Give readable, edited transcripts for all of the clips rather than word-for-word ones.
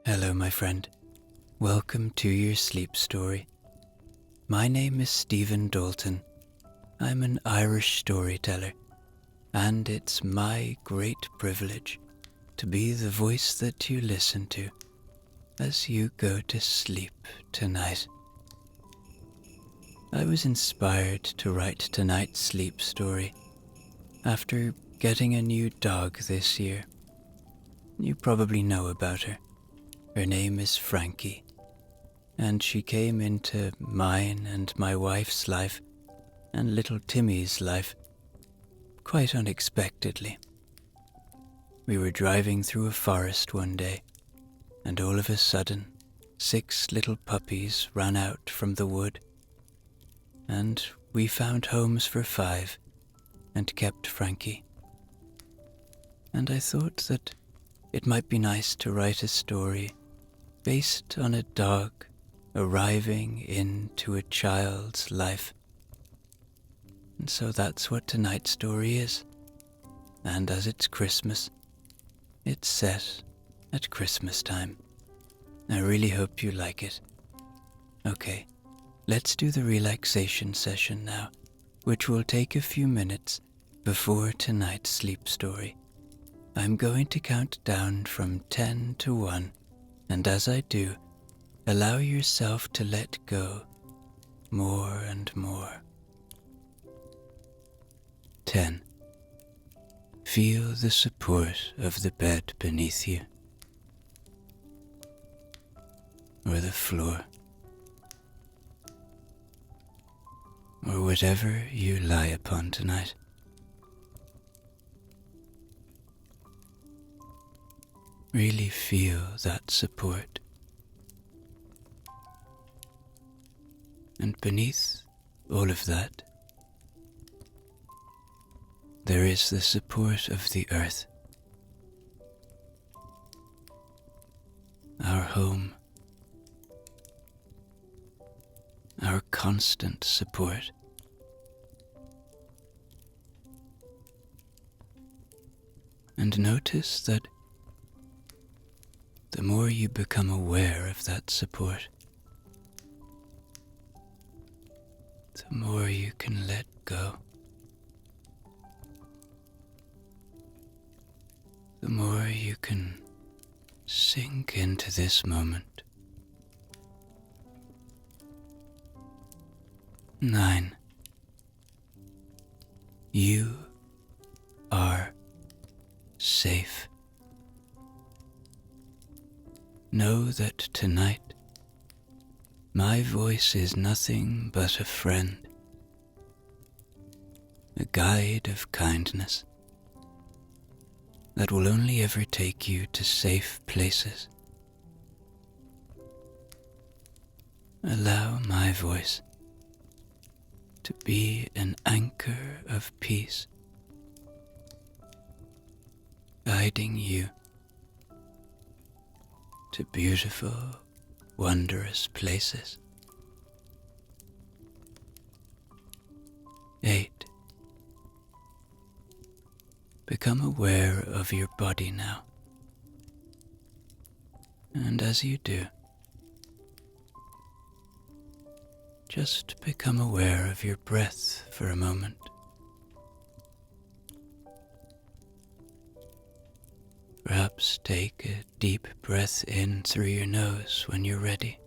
Hello, my friend. Welcome to your sleep story. My name is Stephen Dalton. I'm an Irish storyteller, and it's my great privilege to be the voice that you listen to as you go to sleep tonight. I was inspired to write tonight's sleep story after getting a new dog this year. You probably know about her. Her name is Frankie, and she came into mine and my wife's life and little Timmy's life quite unexpectedly. We were driving through a forest one day, and all of a sudden 6 little puppies ran out from the wood, and we found homes for 5 and kept Frankie. And I thought that it might be nice to write a story based on a dog arriving into a child's life. And so that's what tonight's story is. And as it's Christmas, it's set at Christmas time. I really hope you like it. Okay, let's do the relaxation session now, which will take a few minutes before tonight's sleep story. I'm going to count down from 10 to 1, and as I do, allow yourself to let go more and more. 10. Feel the support of the bed beneath you, or the floor, or whatever you lie upon tonight. Really feel that support. And beneath all of that, there is the support of the earth, our home, our constant support. And notice that the more you become aware of that support, the more you can let go. The more you can sink into this moment. 9. You are safe. Know that tonight my voice is nothing but a friend, a guide of kindness that will only ever take you to safe places. Allow my voice to be an anchor of peace, guiding you to beautiful, wondrous places. 8. Become aware of your body now. And as you do, just become aware of your breath for a moment. Perhaps take a deep breath in through your nose when you're ready.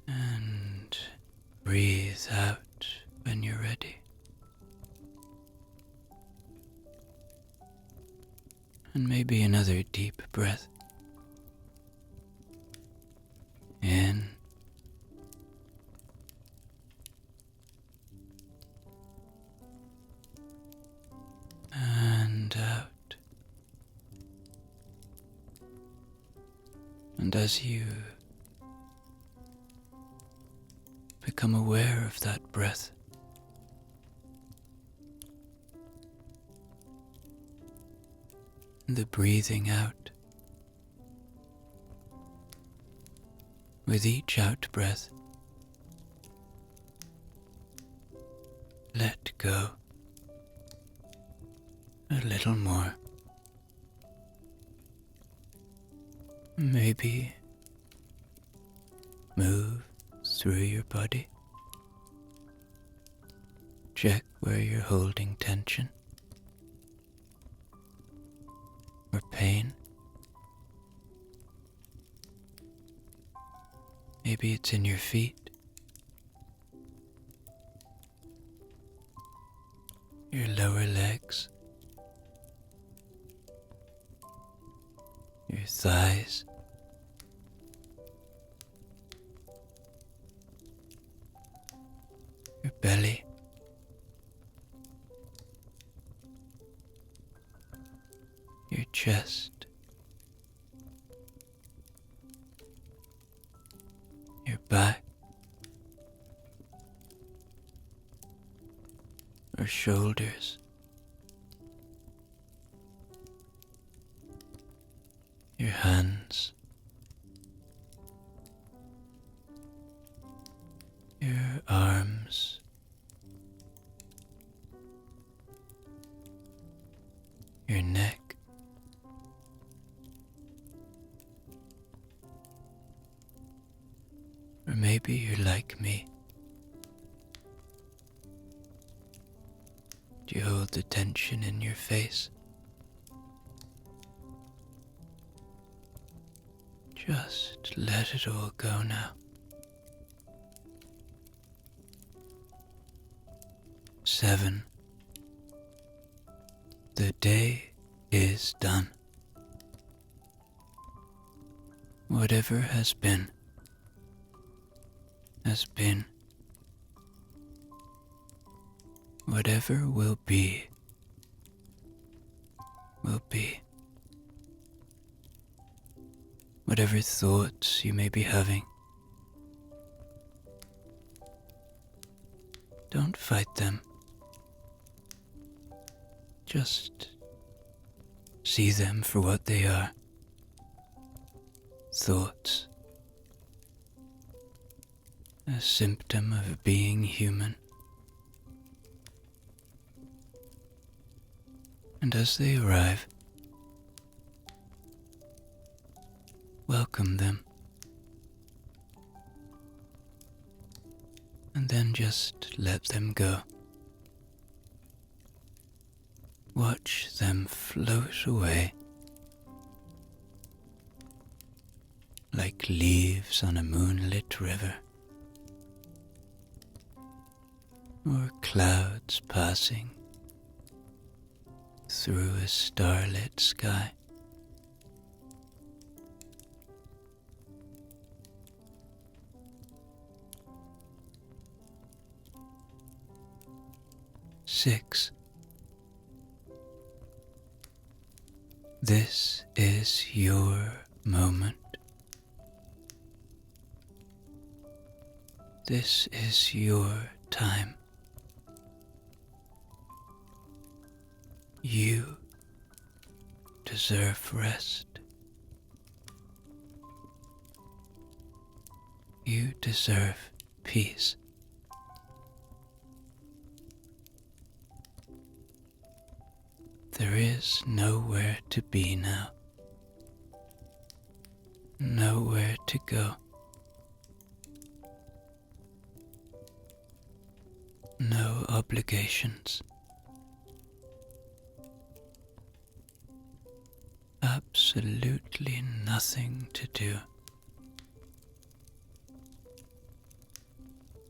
And breathe out when you're ready. And maybe another deep breath. In. And out. And as you become aware of that breath, the breathing out, with each out breath, let go. A little more. Maybe move through your body. Check where you're holding tension or pain. Maybe it's in your feet, your lower legs, your thighs, your belly, your chest, your back, or shoulders, your hands, your arms, your neck, or maybe you're like me. Do you hold the tension in your face? Just let it all go now. 7. The day is done. Whatever has been, has been. Whatever will be, will be. Whatever thoughts you may be having, don't fight them. Just see them for what they are. Thoughts. A symptom of being human. And as they arrive, welcome them. And then just let them go. Watch them float away like leaves on a moonlit river, or clouds passing through a starlit sky. Six. This is your moment. This is your time. You deserve rest. You deserve peace. There is nowhere to be now. Nowhere to go. No obligations. Absolutely nothing to do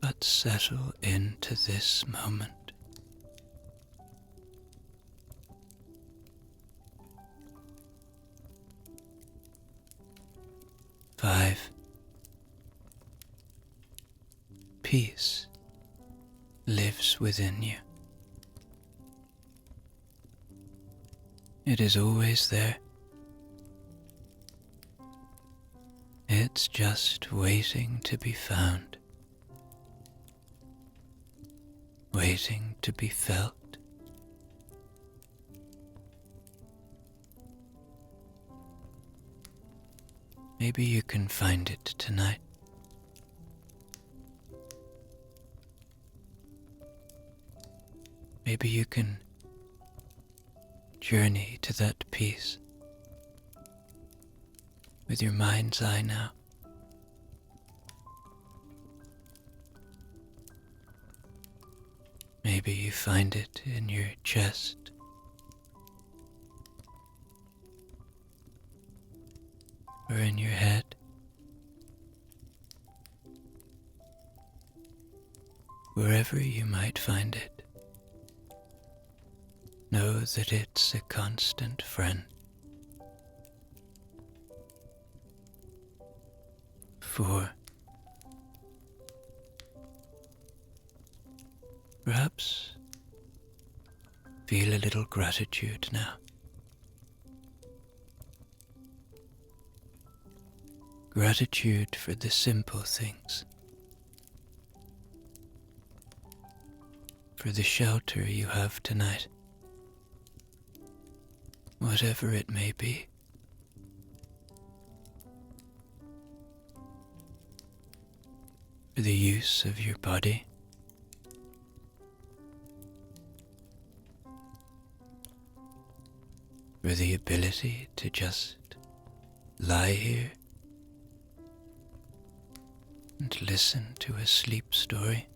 but settle into this moment. 5. Peace lives within you. It is always there. It's just waiting to be found, waiting to be felt. Maybe you can find it tonight. Maybe you can journey to that peace with your mind's eye now. Maybe you find it in your chest, or in your head. Wherever you might find it, know that it's a constant friend. For perhaps feel a little gratitude now. Gratitude for the simple things, for the shelter you have tonight, whatever it may be. For the use of your body, for the ability to just lie here and listen to a sleep story.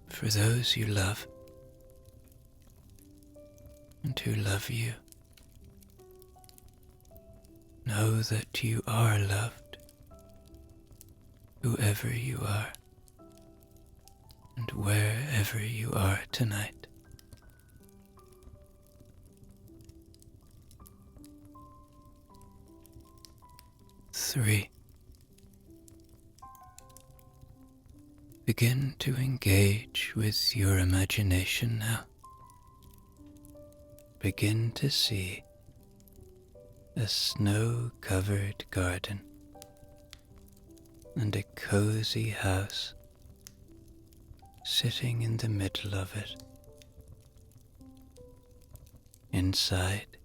For those you love and who love you, know that you are loved, whoever you are and wherever you are tonight. Three. Begin to engage with your imagination now. Begin to see a snow-covered garden and a cozy house sitting in the middle of it. Inside,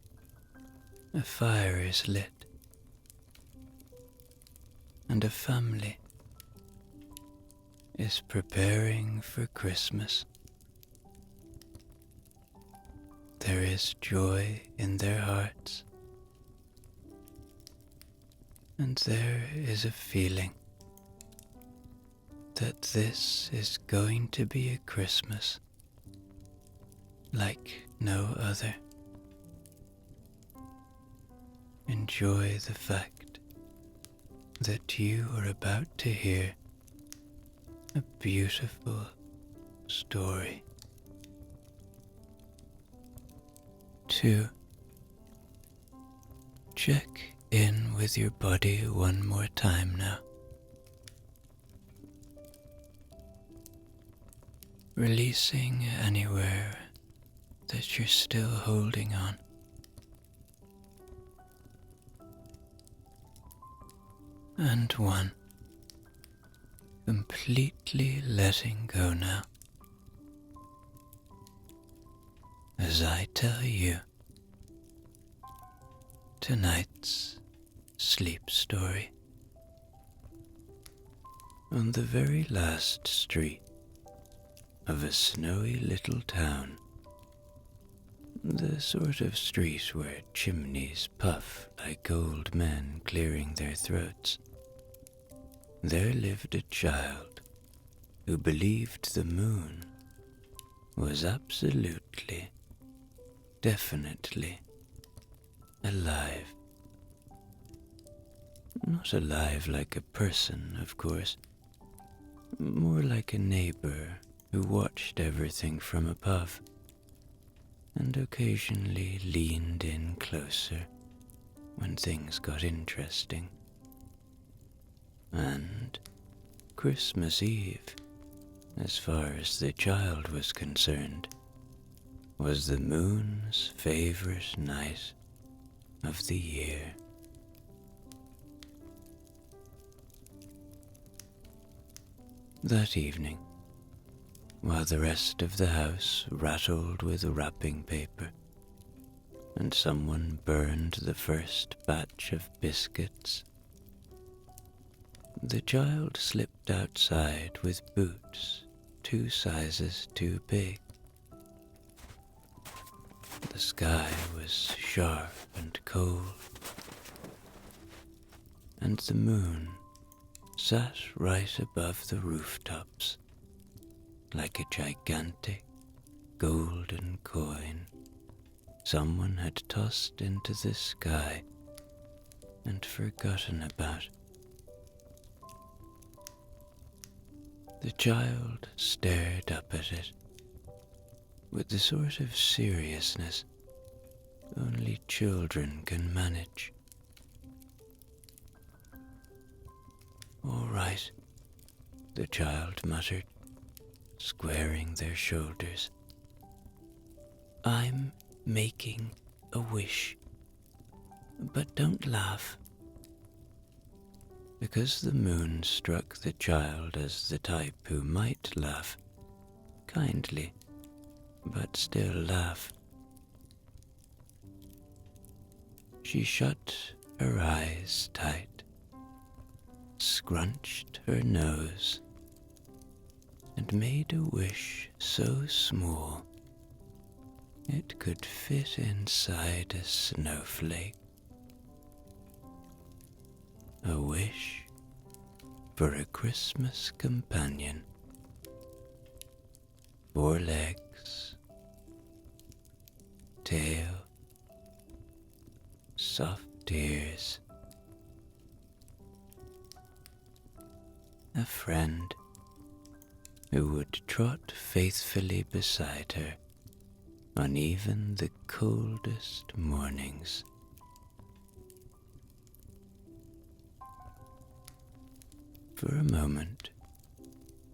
a fire is lit, and a family is preparing for Christmas. There is joy in their hearts, and there is a feeling that this is going to be a Christmas like no other. Enjoy the fact that you are about to hear a beautiful story. 2. Check in with your body one more time now. Releasing anywhere that you're still holding on. And 1. Completely letting go now. As I tell you tonight's sleep story. On the very last street of a snowy little town, the sort of street where chimneys puff like old men clearing their throats, there lived a child who believed the moon was absolutely, definitely alive. Not alive like a person, of course, more like a neighbor who watched everything from above and occasionally leaned in closer when things got interesting. And Christmas Eve, as far as the child was concerned, was the moon's favorite night of the year. That evening, while the rest of the house rattled with wrapping paper, and someone burned the first batch of biscuits, The child slipped outside with boots 2 sizes too big. The sky was sharp and cold, and the moon sat right above the rooftops like a gigantic golden coin someone had tossed into the sky and forgotten about. The child stared up at it with the sort of seriousness only children can manage. "All right," the child muttered, squaring their shoulders. "I'm making a wish. But don't laugh." Because the moon struck the child as the type who might laugh, kindly, but still laugh. She shut her eyes tight, scrunched her nose, and made a wish so small it could fit inside a snowflake. A wish for a Christmas companion. 4 legs, tail, soft ears. A friend who would trot faithfully beside her on even the coldest mornings. For a moment,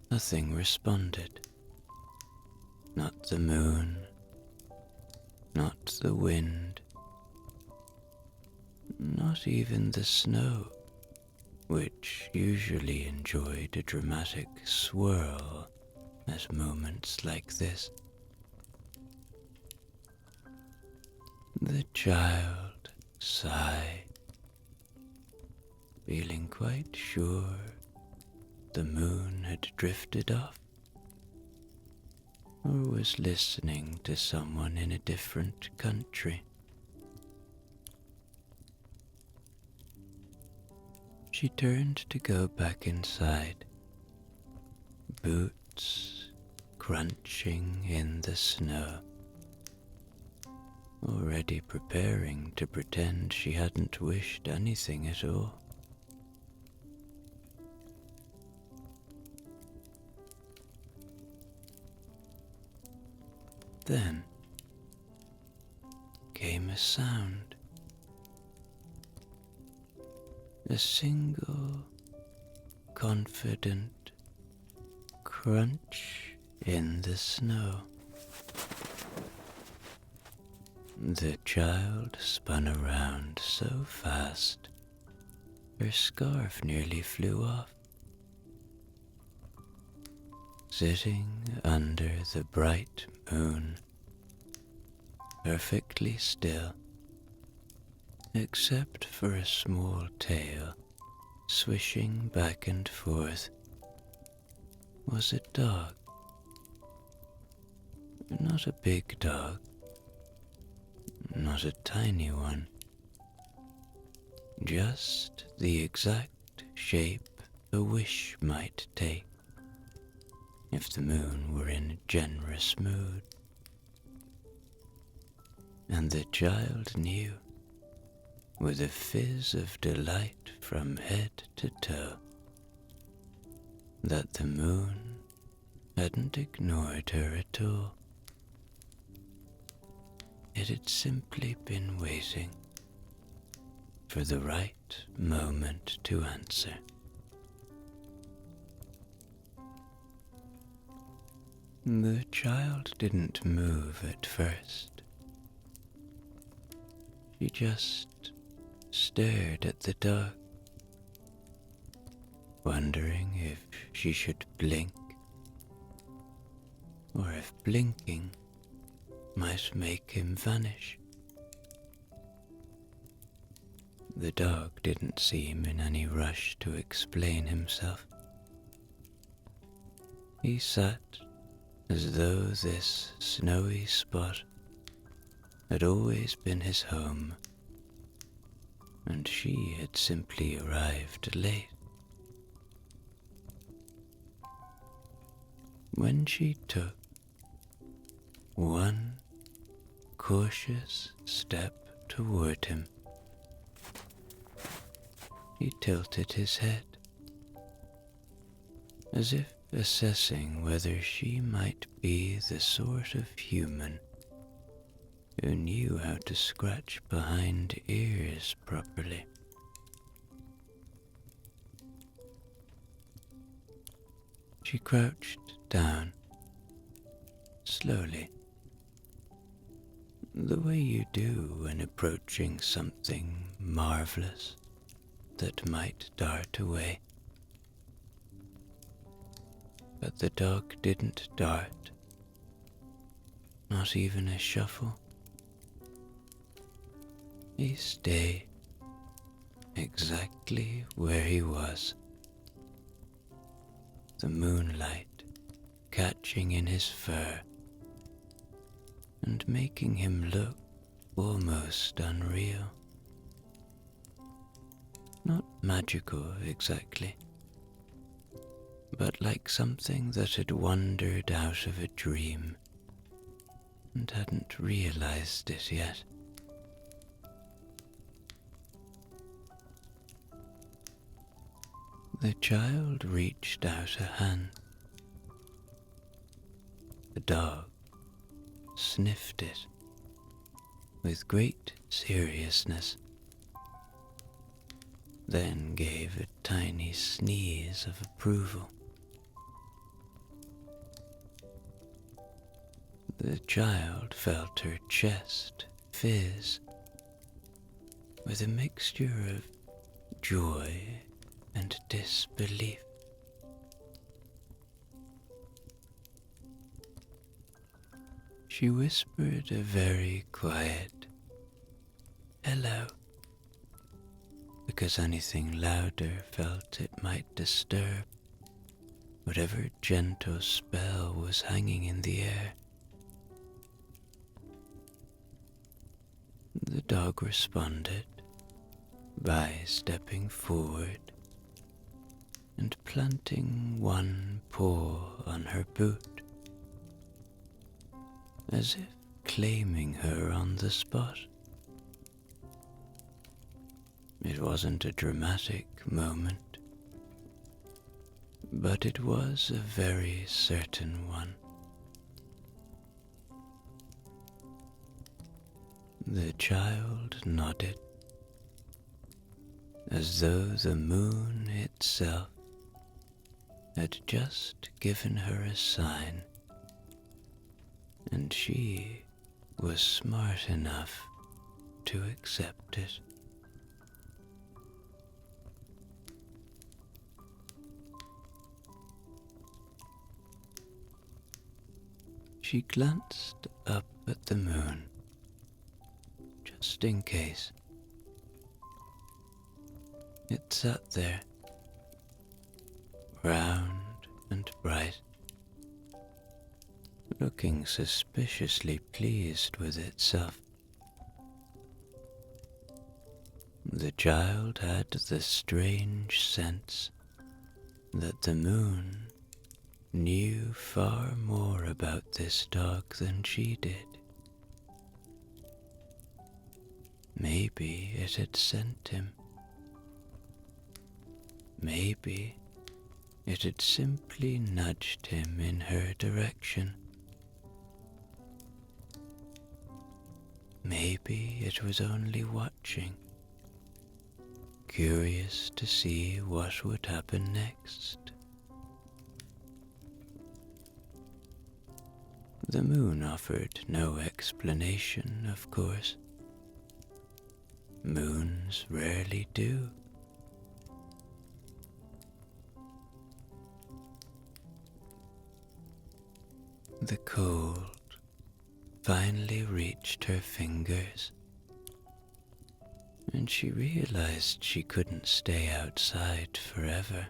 nothing responded. Not the moon, not the wind, not even the snow, which usually enjoyed a dramatic swirl at moments like this. The child sighed, feeling quite sure the moon had drifted off, or was listening to someone in a different country. She turned to go back inside, boots crunching in the snow, already preparing to pretend she hadn't wished anything at all. Then came a sound, a single confident crunch in the snow. The child spun around so fast her scarf nearly flew off. Sitting under the bright moon, perfectly still, except for a small tail swishing back and forth, was a dog. Not a big dog, not a tiny one, just the exact shape a wish might take if the moon were in a generous mood. And the child knew, with a fizz of delight from head to toe, that the moon hadn't ignored her at all. It had simply been waiting for the right moment to answer. The child didn't move at first. She just stared at the dog, wondering if she should blink, or if blinking might make him vanish. The dog didn't seem in any rush to explain himself. He sat as though this snowy spot had always been his home, and she had simply arrived late. When she took one cautious step toward him, he tilted his head, as if assessing whether she might be the sort of human who knew how to scratch behind ears properly. She crouched down, slowly, the way you do when approaching something marvelous that might dart away. But the dog didn't dart, not even a shuffle. He stayed exactly where he was, the moonlight catching in his fur and making him look almost unreal. Not magical exactly, but like something that had wandered out of a dream and hadn't realized it yet. The child reached out a hand. The dog sniffed it with great seriousness, then gave a tiny sneeze of approval. The child felt her chest fizz with a mixture of joy and disbelief. She whispered a very quiet "hello," because anything louder felt it might disturb whatever gentle spell was hanging in the air. The dog responded by stepping forward and planting one paw on her boot, as if claiming her on the spot. It wasn't a dramatic moment, but it was a very certain one. The child nodded, as though the moon itself had just given her a sign, and she was smart enough to accept it. She glanced up at the moon, just in case. It sat there, round and bright, looking suspiciously pleased with itself. The child had the strange sense that the moon knew far more about this dog than she did. Maybe it had sent him. Maybe it had simply nudged him in her direction. Maybe it was only watching, curious to see what would happen next. The moon offered no explanation, of course. Moons rarely do. The cold finally reached her fingers, and she realized she couldn't stay outside forever.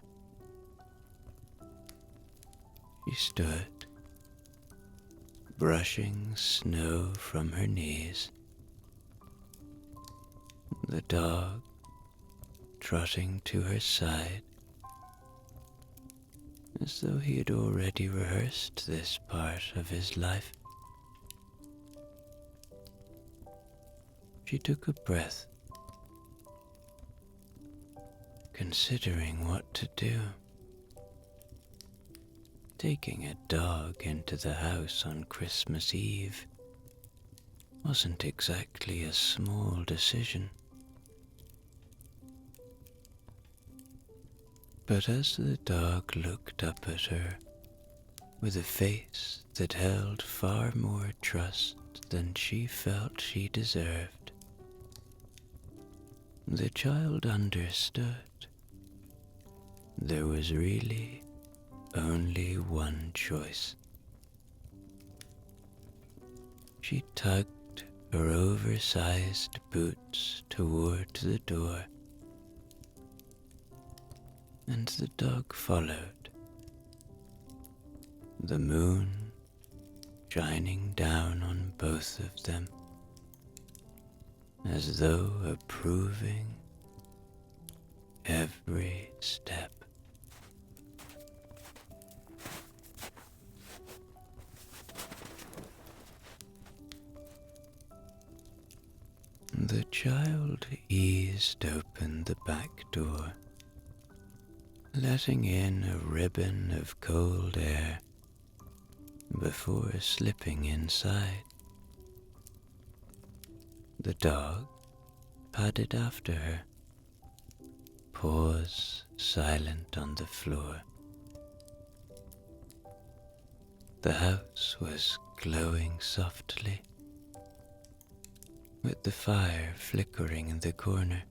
She stood, brushing snow from her knees, the dog trotting to her side, as though he had already rehearsed this part of his life. She took a breath, considering what to do. Taking a dog into the house on Christmas Eve wasn't exactly a small decision. But as the dog looked up at her with a face that held far more trust than she felt she deserved, the child understood. There was really only one choice. She tugged her oversized boots toward the door, and the dog followed, the moon shining down on both of them, as though approving every step. The child eased open the back door, letting in a ribbon of cold air before slipping inside. The dog padded after her, paws silent on the floor. The house was glowing softly, with the fire flickering in the corner,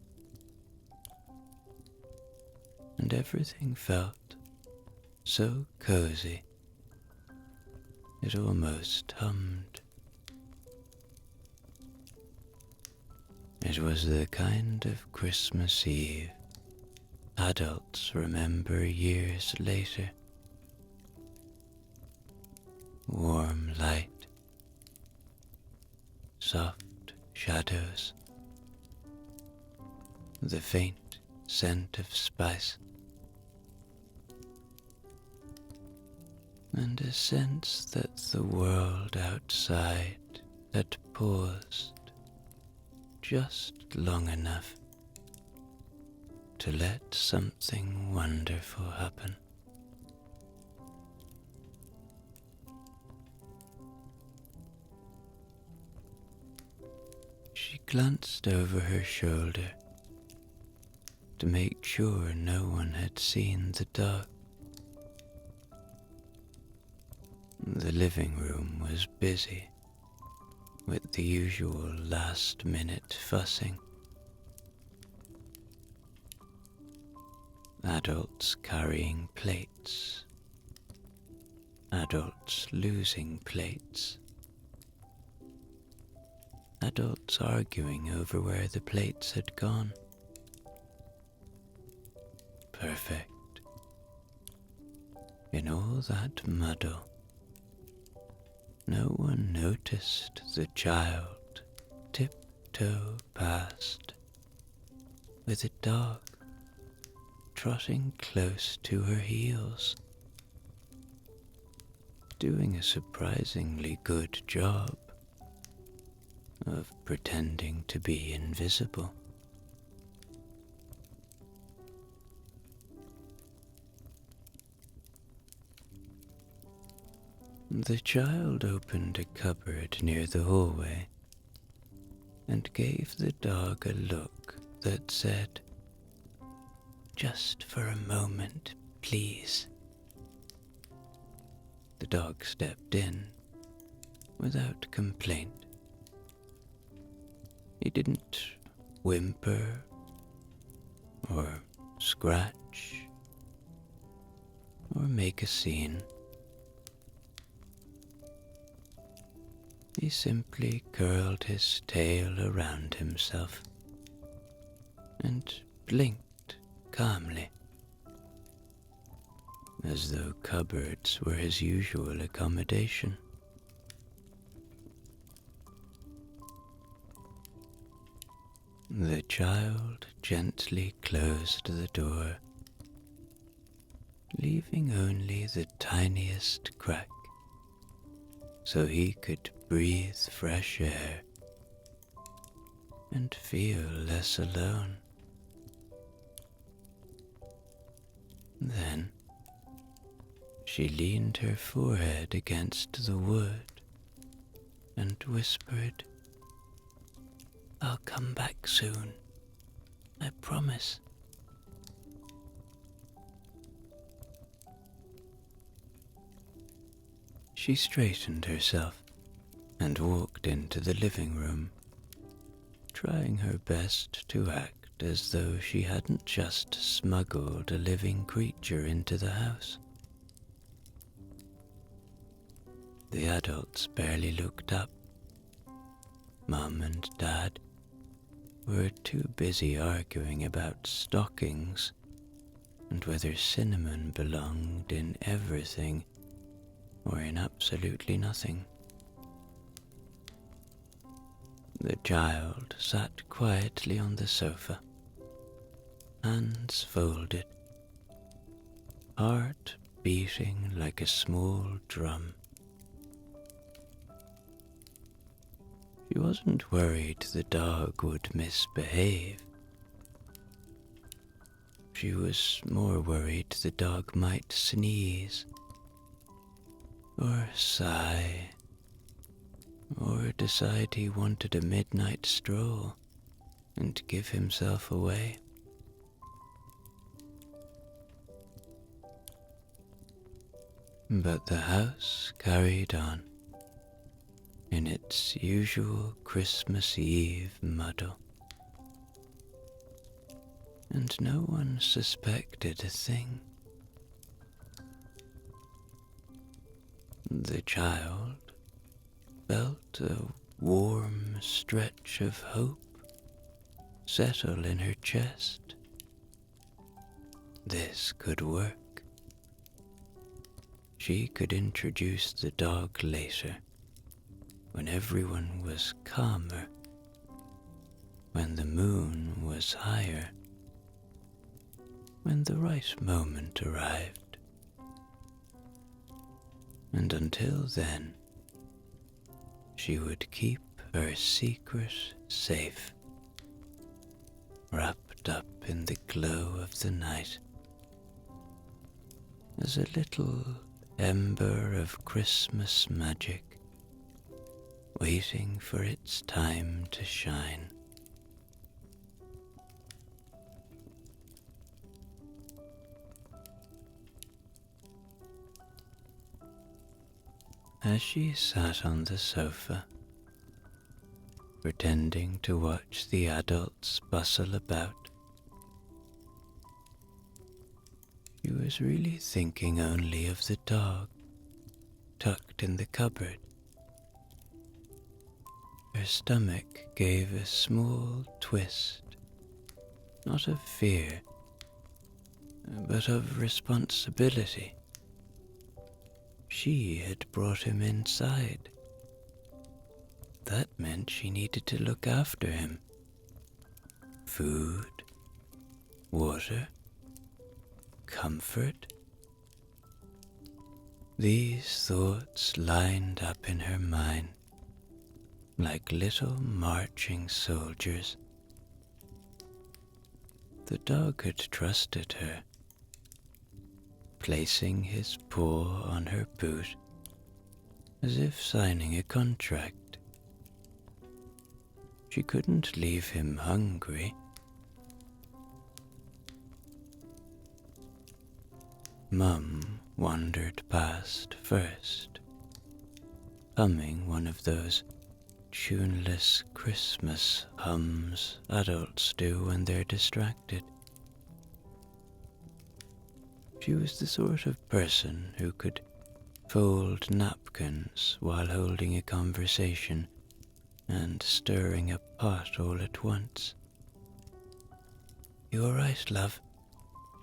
and everything felt so cozy it almost hummed. It was the kind of Christmas Eve adults remember years later. Warm light, soft shadows, the faint scent of spice, and a sense that the world outside had paused just long enough to let something wonderful happen. She glanced over her shoulder to make sure no one had seen the dog. The living room was busy with the usual last-minute fussing. Adults carrying plates, adults losing plates, adults arguing over where the plates had gone. Perfect. In all that muddle, no one noticed the child tiptoe past, with a dog trotting close to her heels, doing a surprisingly good job of pretending to be invisible. The child opened a cupboard near the hallway and gave the dog a look that said, "Just for a moment, please." The dog stepped in without complaint. He didn't whimper or scratch or make a scene. He simply curled his tail around himself and blinked calmly, as though cupboards were his usual accommodation. The child gently closed the door, leaving only the tiniest crack so he could breathe fresh air and feel less alone. Then she leaned her forehead against the wood and whispered, "I'll come back soon, I promise." She straightened herself and walked into the living room, trying her best to act as though she hadn't just smuggled a living creature into the house. The adults barely looked up. Mum and Dad were too busy arguing about stockings and whether cinnamon belonged in everything or in absolutely nothing. The child sat quietly on the sofa, hands folded, heart beating like a small drum. She wasn't worried the dog would misbehave. She was more worried the dog might sneeze, or sigh, or decide he wanted a midnight stroll and give himself away. But the house carried on in its usual Christmas Eve muddle, and no one suspected a thing. The child felt a warm stretch of hope settle in her chest. This could work. She could introduce the dog later, when everyone was calmer, when the moon was higher, when the right moment arrived. And until then, she would keep her secret safe, wrapped up in the glow of the night, as a little ember of Christmas magic, waiting for its time to shine. As she sat on the sofa, pretending to watch the adults bustle about, she was really thinking only of the dog tucked in the cupboard. Her stomach gave a small twist, not of fear, but of responsibility. She had brought him inside. That meant she needed to look after him. Food, water, comfort. These thoughts lined up in her mind like little marching soldiers. The dog had trusted her, placing his paw on her boot as if signing a contract. She couldn't leave him hungry. Mum wandered past first, humming one of those tuneless Christmas hums adults do when they're distracted. She was the sort of person who could fold napkins while holding a conversation and stirring a pot all at once. You all right, love?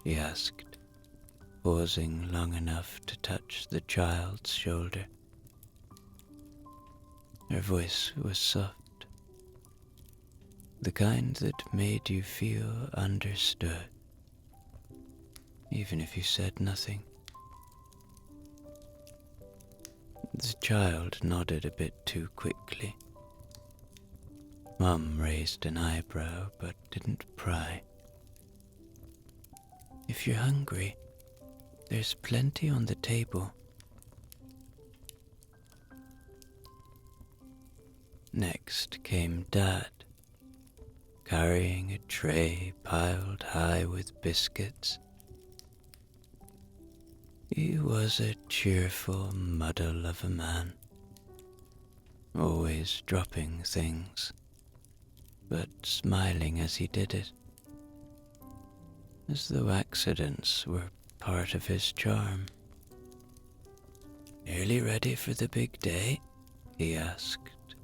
She asked, pausing long enough to touch the child's shoulder. Her voice was soft, the kind that made you feel understood, even if you said nothing. The child nodded a bit too quickly. Mum raised an eyebrow but didn't pry. If you're hungry, there's plenty on the table. Next came Dad, carrying a tray piled high with biscuits. He was a cheerful muddle of a man, always dropping things, but smiling as he did it, as though accidents were part of his charm. Nearly ready for the big day? He asked,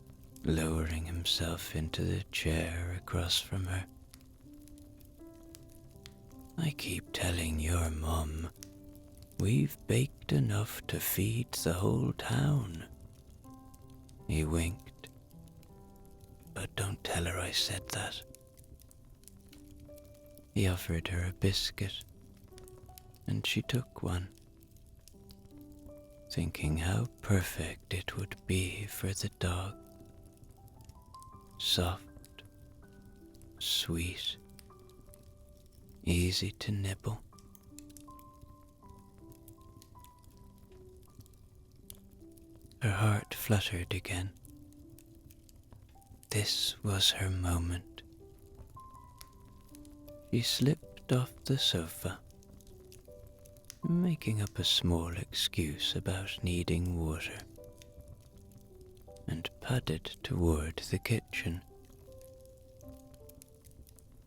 lowering himself into the chair across from her. I keep telling your mum, we've baked enough to feed the whole town. He winked. But don't tell her I said that. He offered her a biscuit, and she took one, thinking how perfect it would be for the dog. Soft, sweet, easy to nibble. Her heart fluttered again. This was her moment. She slipped off the sofa, making up a small excuse about needing water, and padded toward the kitchen.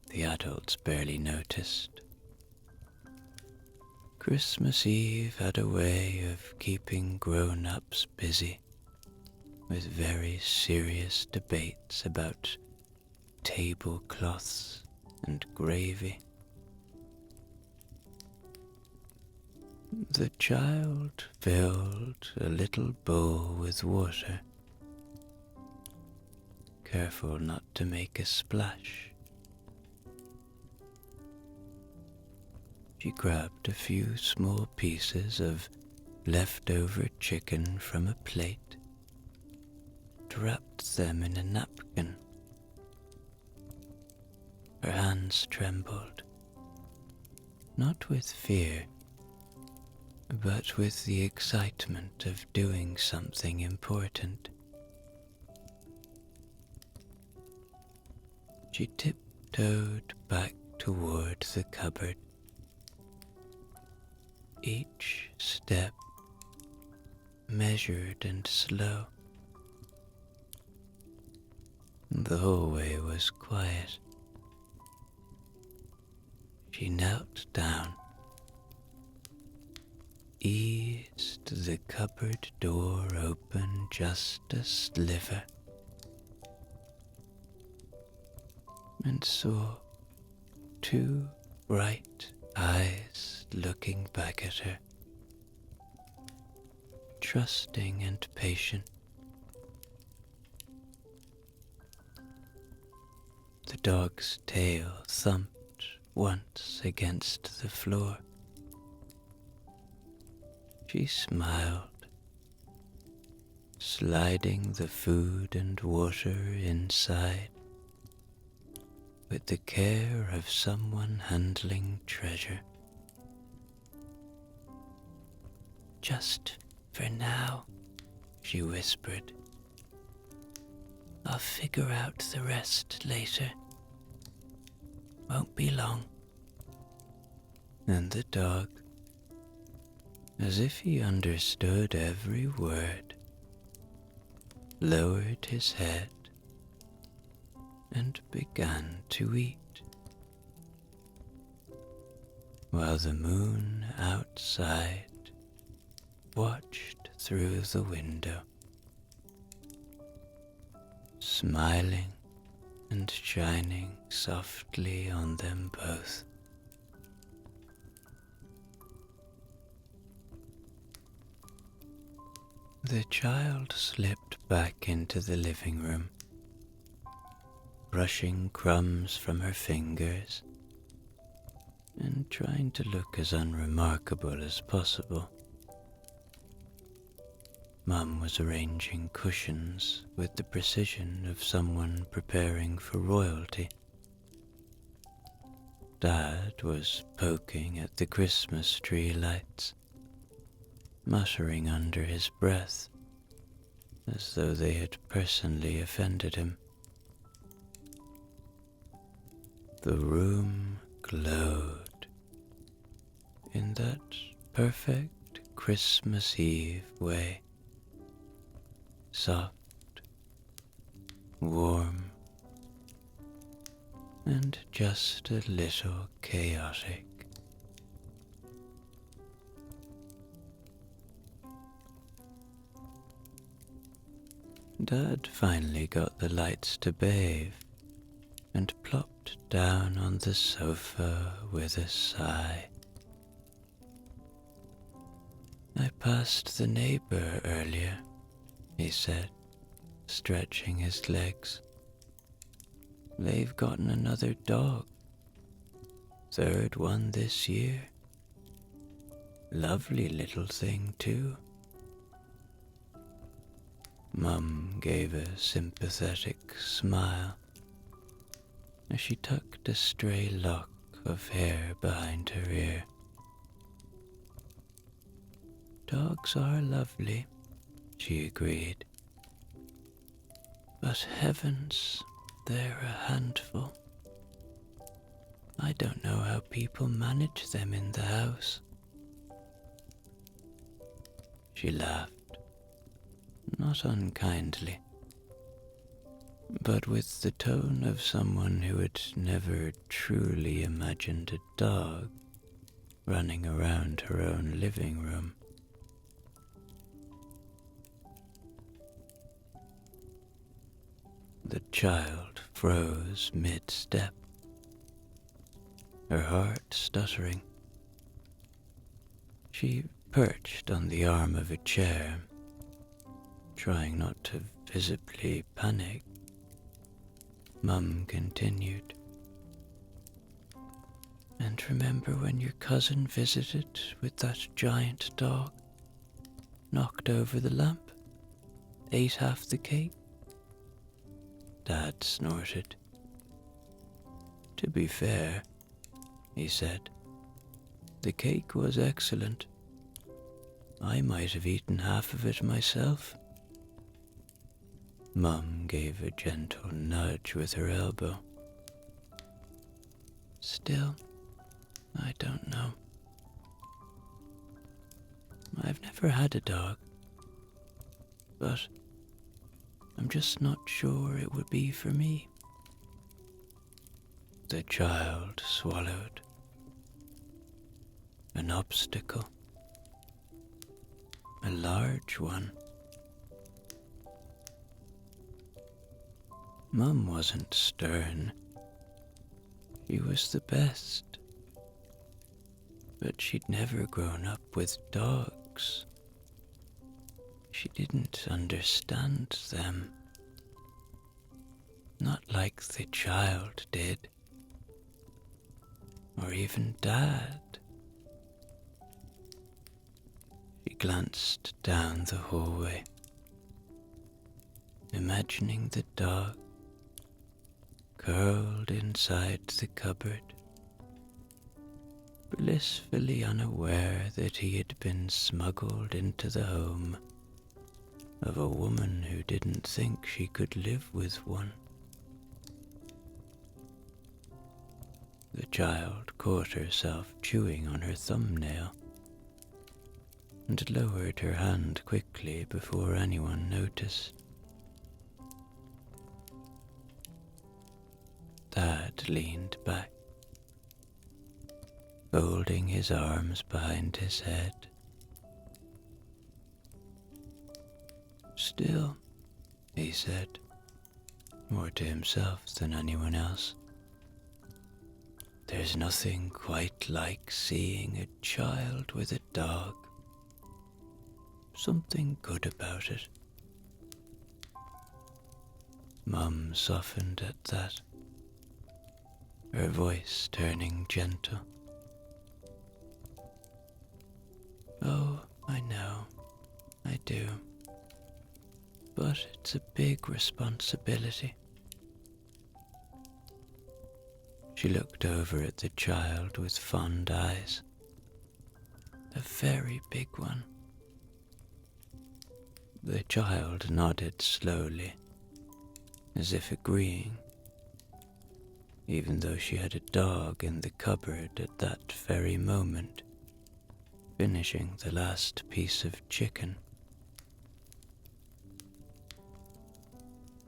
The adults barely noticed. Christmas Eve had a way of keeping grown-ups busy with very serious debates about tablecloths and gravy. The child filled a little bowl with water, careful not to make a splash. She grabbed a few small pieces of leftover chicken from a plate, wrapped them in a napkin. Her hands trembled, not with fear, but with the excitement of doing something important. She tiptoed back toward the cupboard, each step measured and slow. The hallway was quiet. She knelt down, eased the cupboard door open just a sliver, and saw two bright eyes looking back at her, trusting and patient. The dog's tail thumped once against the floor. She smiled, sliding the food and water inside with the care of someone handling treasure. Just for now, she whispered. I'll figure out the rest later. Won't be long. And the dog, as if he understood every word, lowered his head and began to eat, while the moon outside watched through the window, smiling and shining softly on them both. The child slipped back into the living room, brushing crumbs from her fingers and trying to look as unremarkable as possible. Mum was arranging cushions with the precision of someone preparing for royalty. Dad was poking at the Christmas tree lights, muttering under his breath, as though they had personally offended him. The room glowed in that perfect Christmas Eve way. Soft, warm, and just a little chaotic. Dad finally got the lights to bathe and plopped down on the sofa with a sigh. "I passed the neighbor earlier," he said, stretching his legs. "They've gotten another dog. Third one this year. Lovely little thing, too." Mum gave a sympathetic smile as she tucked a stray lock of hair behind her ear. "Dogs are lovely," she agreed. "But heavens, they're a handful. I don't know how people manage them in the house." She laughed, not unkindly, but with the tone of someone who had never truly imagined a dog running around her own living room. The child froze mid-step, her heart stuttering. She perched on the arm of a chair, trying not to visibly panic. Mum continued, "And remember when your cousin visited with that giant dog? Knocked over the lamp? Ate half the cake?" Dad snorted. "To be fair," he said, "the cake was excellent. I might have eaten half of it myself." Mum gave a gentle nudge with her elbow. "Still, I don't know. I've never had a dog, but I'm just not sure it would be for me." The child swallowed. An obstacle. A large one. Mum wasn't stern. She was the best. But she'd never grown up with dogs. She didn't understand them. Not like the child did. Or even Dad. She glanced down the hallway, imagining the dog curled inside the cupboard, blissfully unaware that he had been smuggled into the home of a woman who didn't think she could live with one. The child caught herself chewing on her thumbnail and lowered her hand quickly before anyone noticed. Dad leaned back, folding his arms behind his head. "Still," he said, more to himself than anyone else. There's nothing quite like seeing a child with a dog. Something good about it. Mum softened at that, her voice turning gentle. Oh, I know, I do. But it's a big responsibility. She looked over at the child with fond eyes. A very big one. The child nodded slowly, as if agreeing, even though she had a dog in the cupboard at that very moment, finishing the last piece of chicken.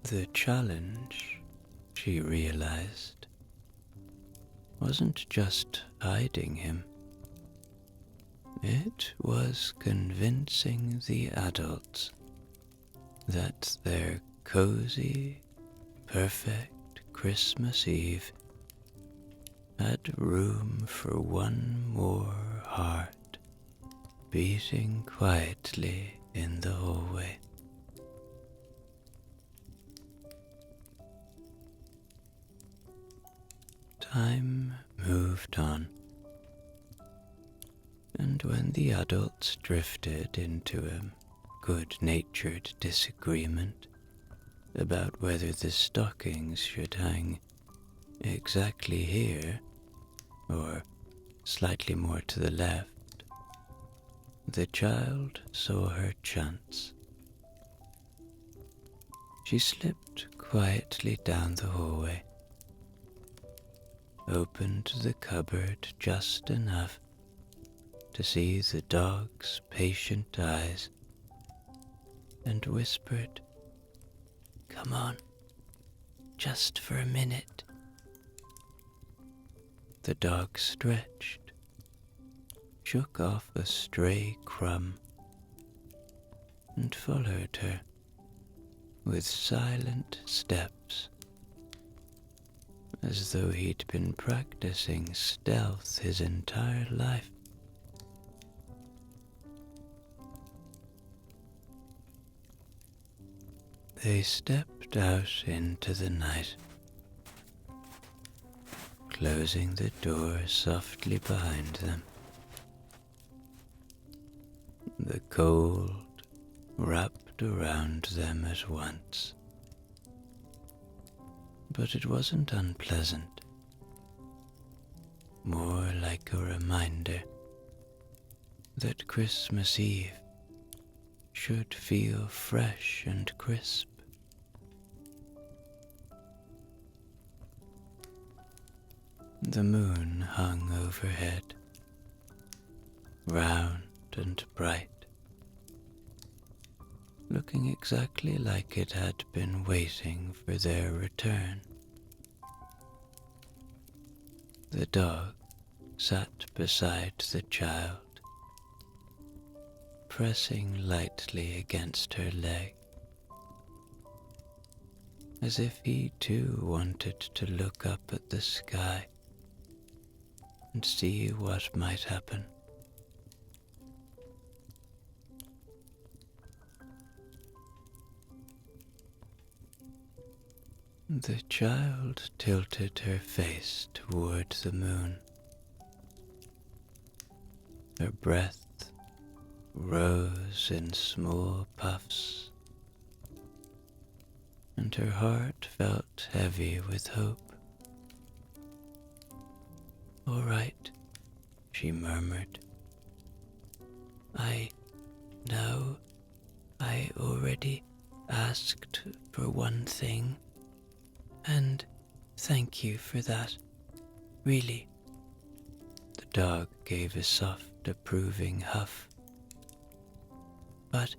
The challenge, she realized, wasn't just hiding him. It was convincing the adults that their cozy, perfect Christmas Eve had room for one more heart beating quietly in the hallway. Time moved on, and when the adults drifted into a good-natured disagreement about whether the stockings should hang exactly here or slightly more to the left, the child saw her chance. She slipped quietly down the hallway, opened the cupboard just enough to see the dog's patient eyes, and whispered, "Come on, just for a minute." The dog stretched, shook off a stray crumb, and followed her with silent steps, as though he'd been practicing stealth his entire life. They stepped out into the night, closing the door softly behind them. The cold wrapped around them at once, but it wasn't unpleasant, more like a reminder that Christmas Eve should feel fresh and crisp. The moon hung overhead, round and bright, looking exactly like it had been waiting for their return. The dog sat beside the child, pressing lightly against her leg, as if he too wanted to look up at the sky and see what might happen. The child tilted her face toward the moon. Her breath rose in small puffs, and her heart felt heavy with hope. "All right," she murmured. "I know I already asked for one thing, and thank you for that, really." The dog gave a soft, approving huff. "But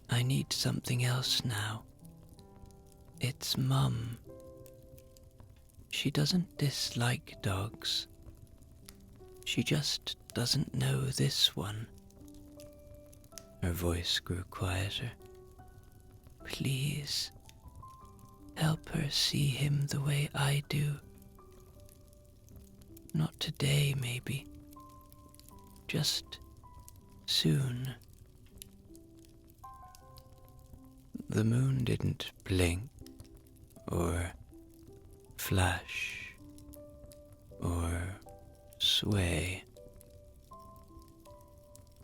I need something else now. It's Mum. She doesn't dislike dogs. She just doesn't know this one." Her voice grew quieter. "Please, Help her see him the way I do. Not today, maybe. Just soon. The moon didn't blink or flash or sway.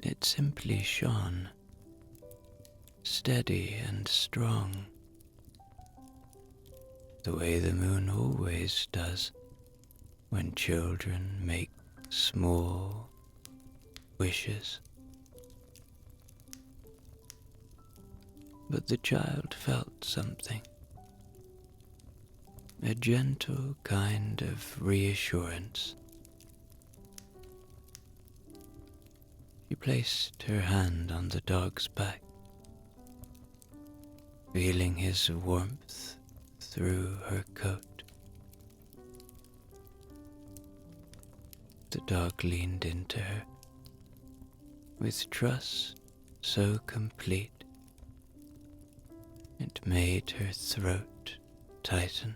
It simply shone, steady and strong, the way the moon always does when children make small wishes. But the child felt something, a gentle kind of reassurance. She placed her hand on the dog's back, feeling his warmth through her coat. The dog leaned into her, with trust so complete it made her throat tighten.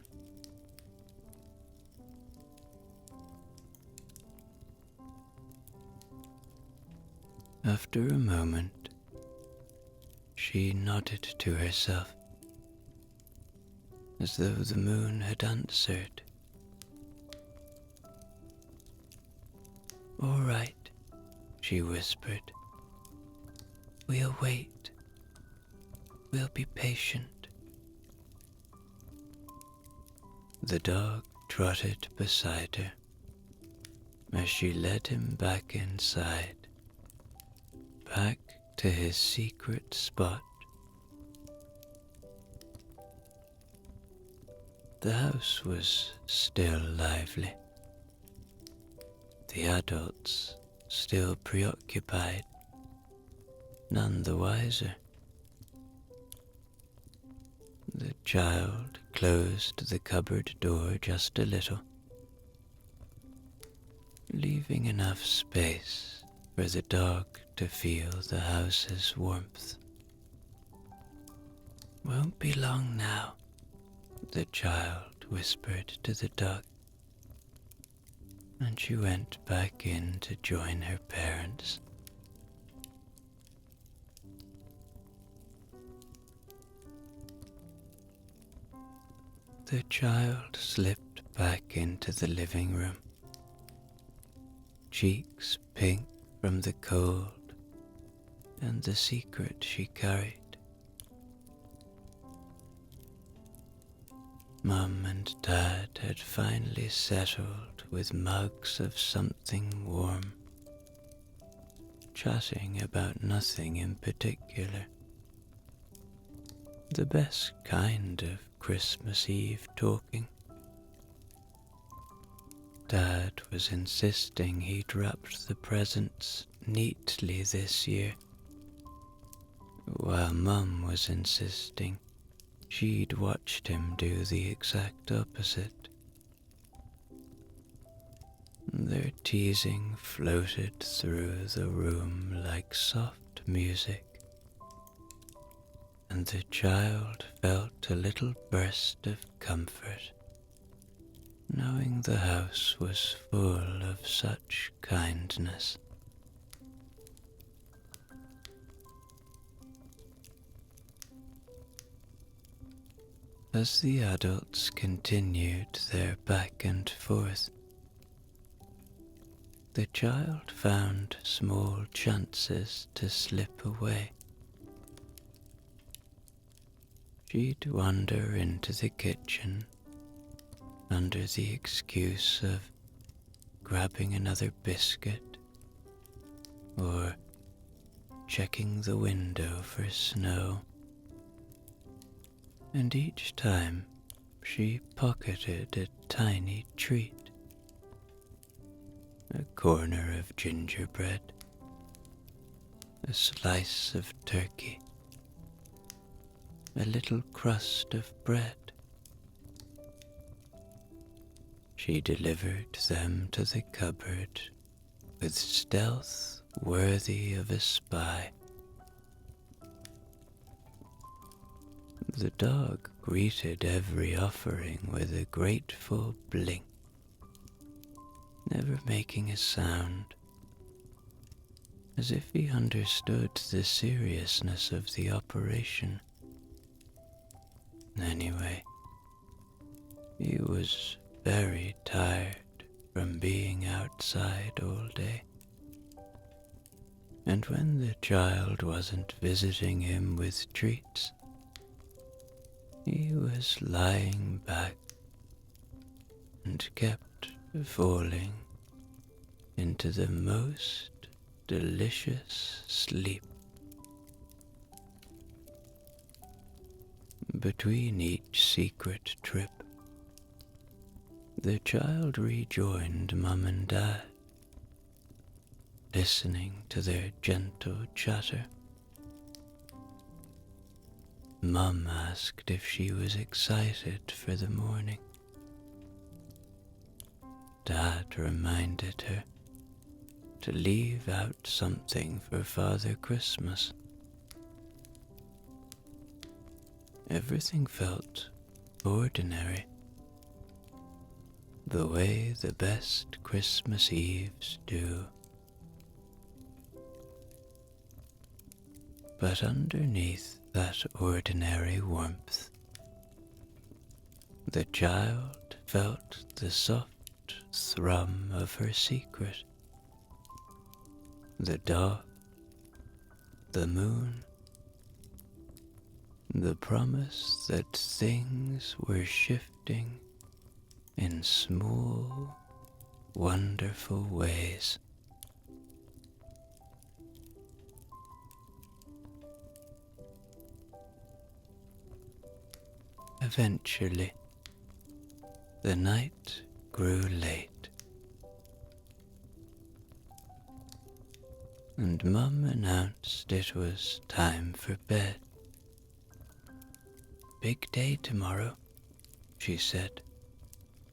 After a moment, she nodded to herself, as though the moon had answered. "All right," she whispered. "We'll wait. We'll be patient." The dog trotted beside her as she led him back inside, back to his secret spot. The house was still lively, the adults still preoccupied, none the wiser. The child closed the cupboard door just a little, leaving enough space for the dog to feel the house's warmth. "Won't be long now," the child whispered to the dog, and she went back in to join her parents. The child slipped back into the living room, cheeks pink from the cold and the secret she carried. Mum and Dad had finally settled with mugs of something warm, chatting about nothing in particular. The best kind of Christmas Eve talking. Dad was insisting he'd wrapped the presents neatly this year, while Mum was insisting she'd watched him do the exact opposite. Their teasing floated through the room like soft music, and the child felt a little burst of comfort, knowing the house was full of such kindness. As the adults continued their back and forth, the child found small chances to slip away. She'd wander into the kitchen under the excuse of grabbing another biscuit or checking the window for snow. And each time she pocketed a tiny treat, a corner of gingerbread, a slice of turkey, a little crust of bread. She delivered them to the cupboard with stealth worthy of a spy. The dog greeted every offering with a grateful blink, never making a sound, as if he understood the seriousness of the operation. Anyway, he was very tired from being outside all day, and when the child wasn't visiting him with treats, he was lying back and kept falling into the most delicious sleep. Between each secret trip, the child rejoined Mum and Dad, listening to their gentle chatter. Mum asked if she was excited for the morning. Dad reminded her to leave out something for Father Christmas. Everything felt ordinary, the way the best Christmas Eves do. But underneath that ordinary warmth, the child felt the soft thrum of her secret. The dog, the moon, the promise that things were shifting in small, wonderful ways. Eventually, the night grew late, and Mum announced it was time for bed. "Big day tomorrow," she said,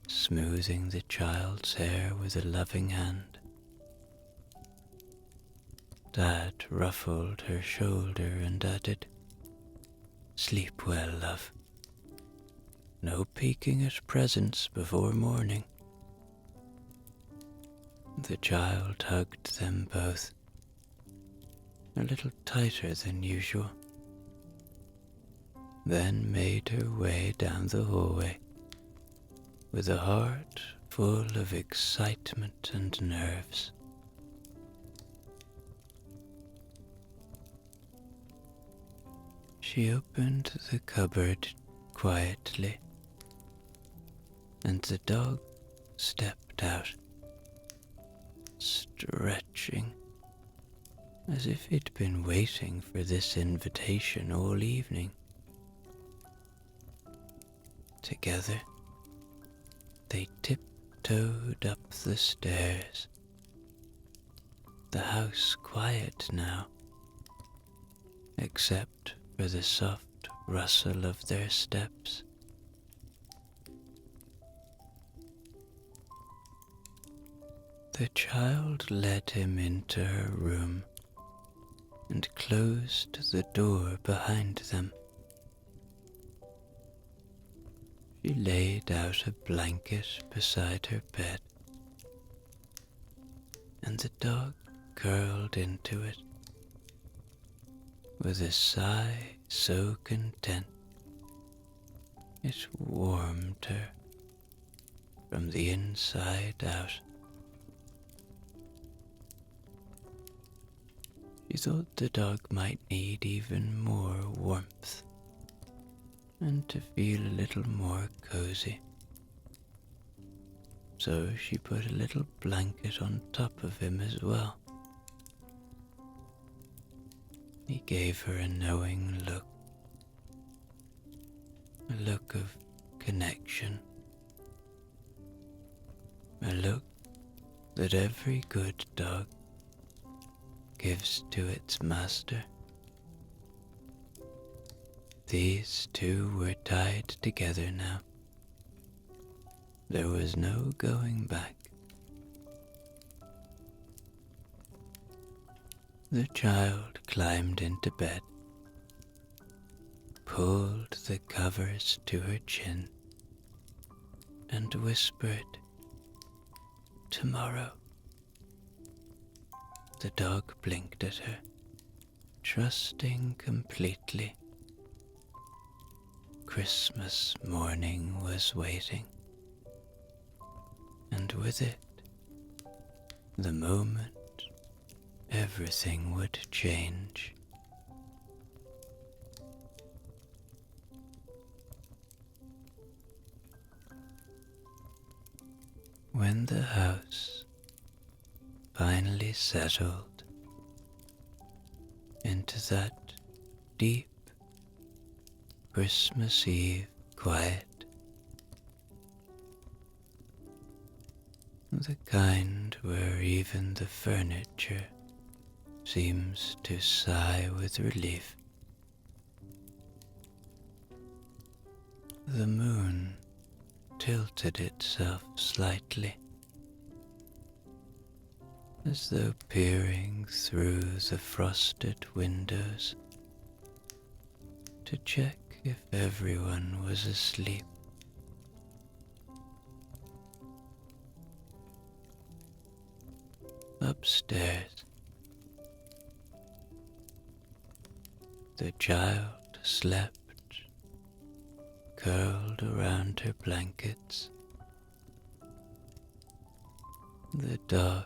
smoothing the child's hair with a loving hand. Dad ruffled her shoulder and added, "Sleep well, love. No peeking at presents before morning." The child hugged them both, a little tighter than usual, then made her way down the hallway with a heart full of excitement and nerves. She opened the cupboard quietly, and the dog stepped out, stretching as if he'd been waiting for this invitation all evening. Together, they tiptoed up the stairs, the house quiet now, except for the soft rustle of their steps. The child led him into her room and closed the door behind them. She laid out a blanket beside her bed, and the dog curled into it with a sigh so content it warmed her from the inside out. She thought the dog might need even more warmth and to feel a little more cozy. So she put a little blanket on top of him as well. He gave her a knowing look, a look of connection, a look that every good dog gives to its master. These two were tied together now. There was no going back. The child climbed into bed, pulled the covers to her chin and whispered, "Tomorrow." The dog blinked at her, trusting completely. Christmas morning was waiting, and with it, the moment everything would change. When the house finally settled into that deep Christmas Eve quiet, the kind where even the furniture seems to sigh with relief, the moon tilted itself slightly, as though peering through the frosted windows to check if everyone was asleep. Upstairs, the child slept, curled around her blankets. The dog,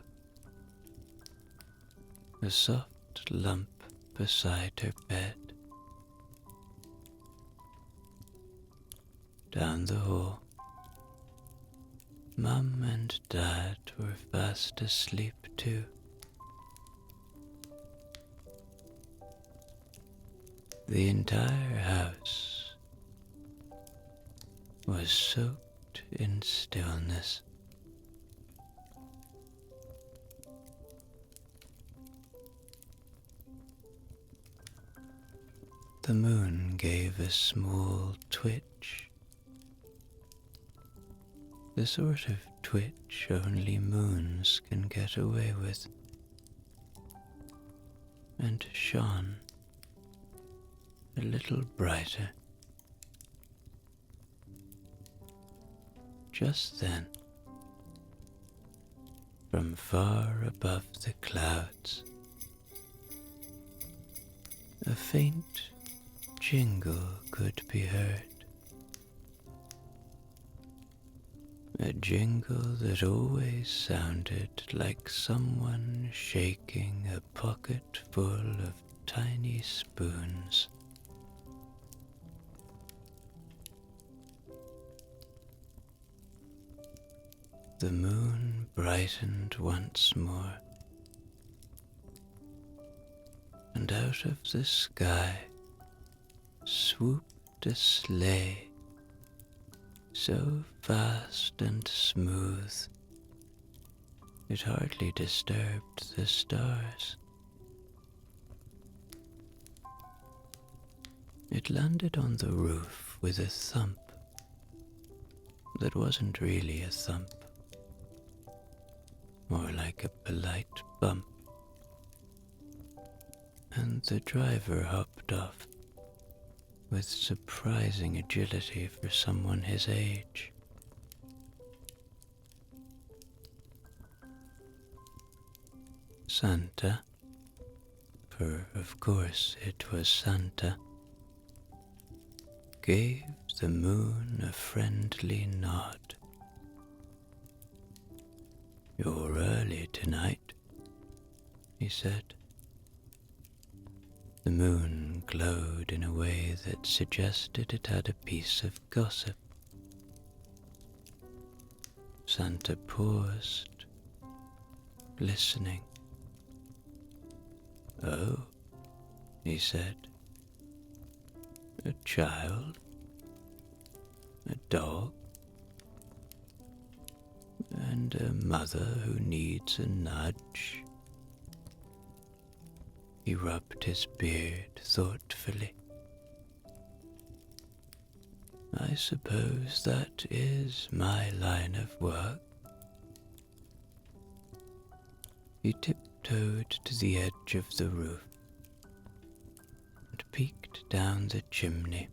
a soft lump beside her bed. Down the hall, Mum and Dad were fast asleep too. The entire house was soaked in stillness. The moon gave a small twitch, the sort of twitch only moons can get away with, and shone a little brighter. Just then, from far above the clouds, a faint jingle could be heard. A jingle that always sounded like someone shaking a pocket full of tiny spoons. The moon brightened once more, and out of the sky swooped a sleigh, so fast and smooth it hardly disturbed the stars. It landed on the roof with a thump that wasn't really a thump, more like a polite bump, and the driver hopped off with surprising agility for someone his age. Santa, for of course it was Santa, gave the moon a friendly nod. "You're early tonight," he said. The moon glowed in a way that suggested it had a piece of gossip. Santa paused, listening. "Oh," he said, "a child, a dog, and a mother who needs a nudge." He rubbed his beard thoughtfully. "I suppose that is my line of work." He tiptoed to the edge of the roof and peeked down the chimney.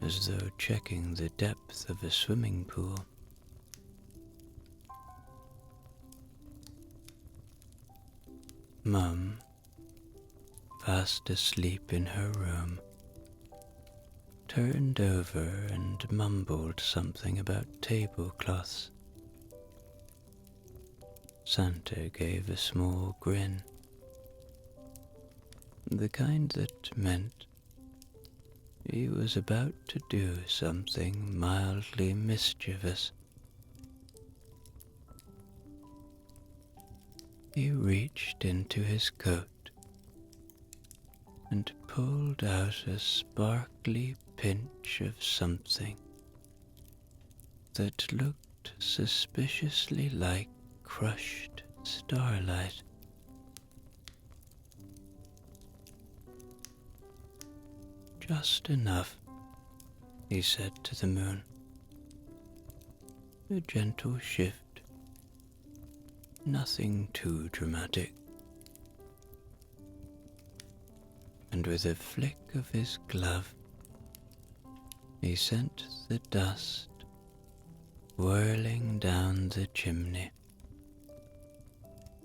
as though checking the depth of a swimming pool. Mum, fast asleep in her room, turned over and mumbled something about tablecloths. Santa gave a small grin, the kind that meant he was about to do something mildly mischievous. He reached into his coat and pulled out a sparkly pinch of something that looked suspiciously like crushed starlight. Just enough, he said to the moon. A gentle shift, nothing too dramatic. And with a flick of his glove, he sent the dust whirling down the chimney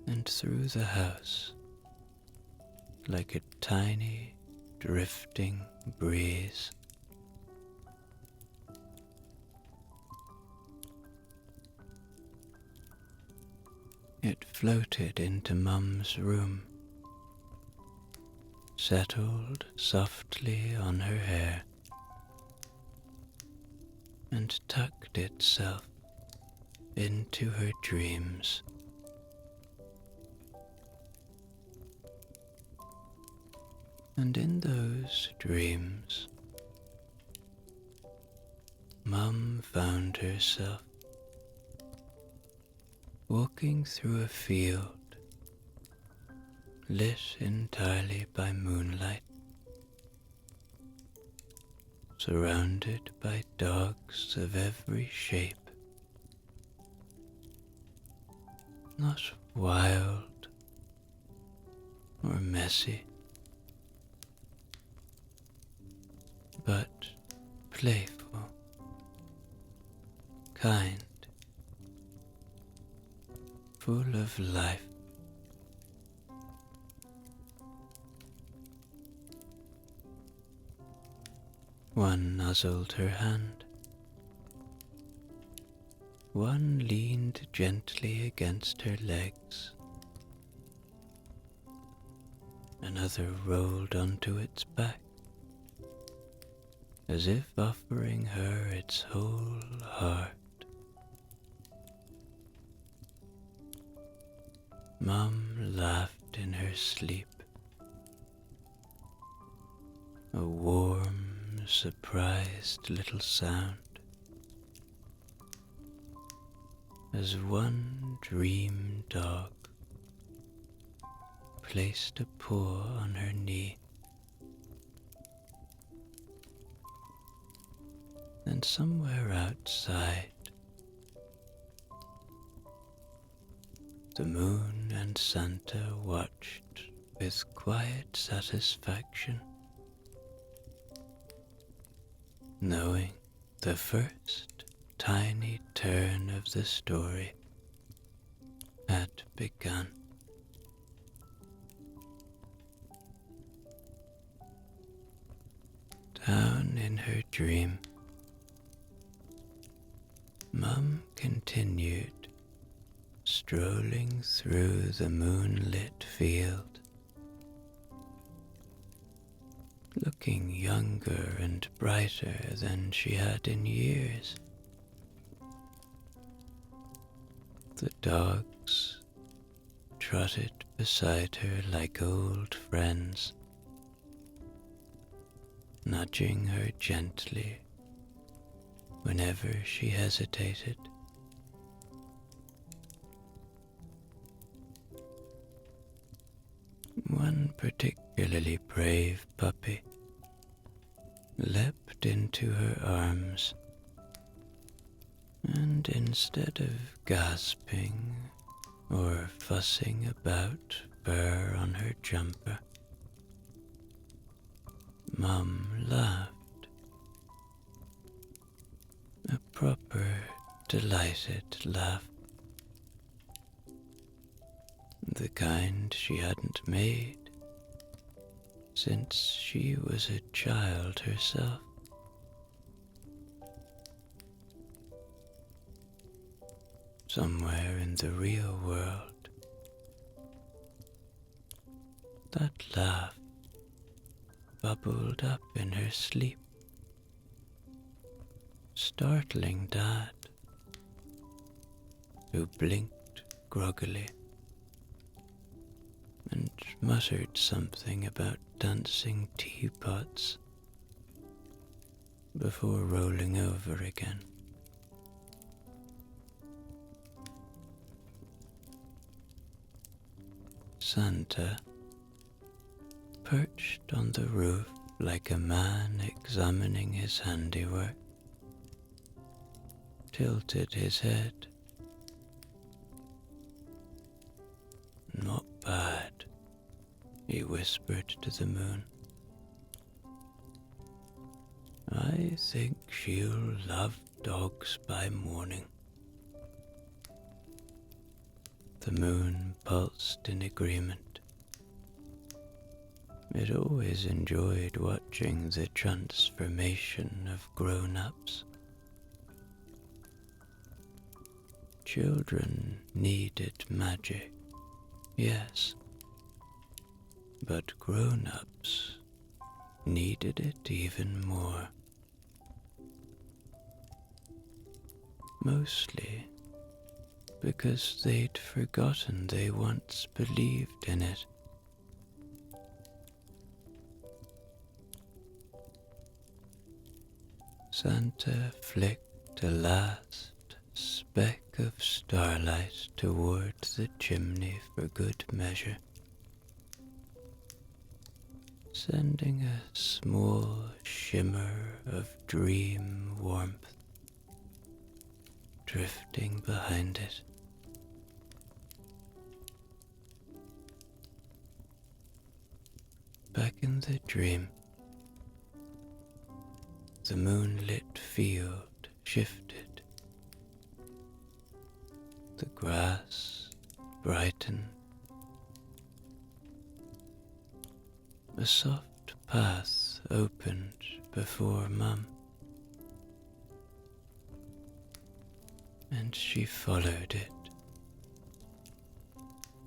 and through the house like a tiny drifting breeze. It floated into Mum's room, settled softly on her hair, and tucked itself into her dreams. And in those dreams, Mum found herself walking through a field lit entirely by moonlight, surrounded by dogs of every shape, not wild or messy, but playful, kind, full of life. One nuzzled her hand. One leaned gently against her legs. Another rolled onto its back, as if offering her its whole heart. Mum laughed in her sleep, a warm, surprised little sound, as one dream dog placed a paw on her knee. And somewhere outside, the moon and Santa watched with quiet satisfaction, knowing the first tiny turn of the story had begun. Down in her dream, Mum continued strolling through the moonlit field, looking younger and brighter than she had in years. The dogs trotted beside her like old friends, nudging her gently whenever she hesitated. One particularly brave puppy leapt into her arms, and instead of gasping or fussing about fur on her jumper, Mum laughed proper, delighted laugh. The kind she hadn't made since she was a child herself. Somewhere in the real world, that laugh bubbled up in her sleep, startling Dad, who blinked groggily and muttered something about dancing teapots before rolling over again. Santa, perched on the roof like a man examining his handiwork, tilted his head. "Not bad," he whispered to the moon. "I think she'll love dogs by morning." The moon pulsed in agreement. It always enjoyed watching the transformation of grown-ups. Children needed magic, yes, but grown-ups needed it even more. Mostly because they'd forgotten they once believed in it. Santa flicked a last speck of starlight toward the chimney for good measure, sending a small shimmer of dream warmth drifting behind it. Back in the dream, the moonlit field shifted. The grass brightened. A soft path opened before Mum, and she followed it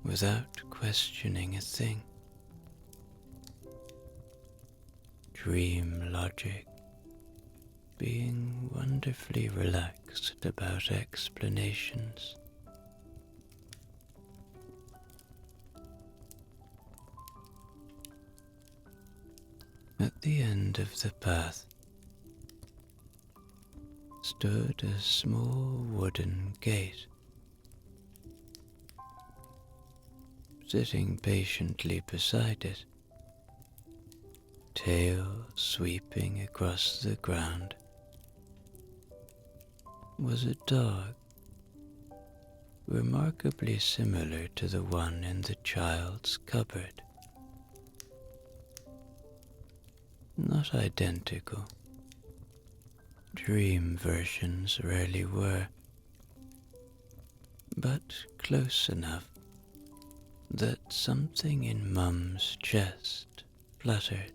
without questioning a thing. Dream logic being wonderfully relaxed about explanations. At the end of the path stood a small wooden gate. Sitting patiently beside it, tail sweeping across the ground, was a dog remarkably similar to the one in the child's cupboard. Not identical. Dream versions rarely were, but close enough that something in Mum's chest fluttered.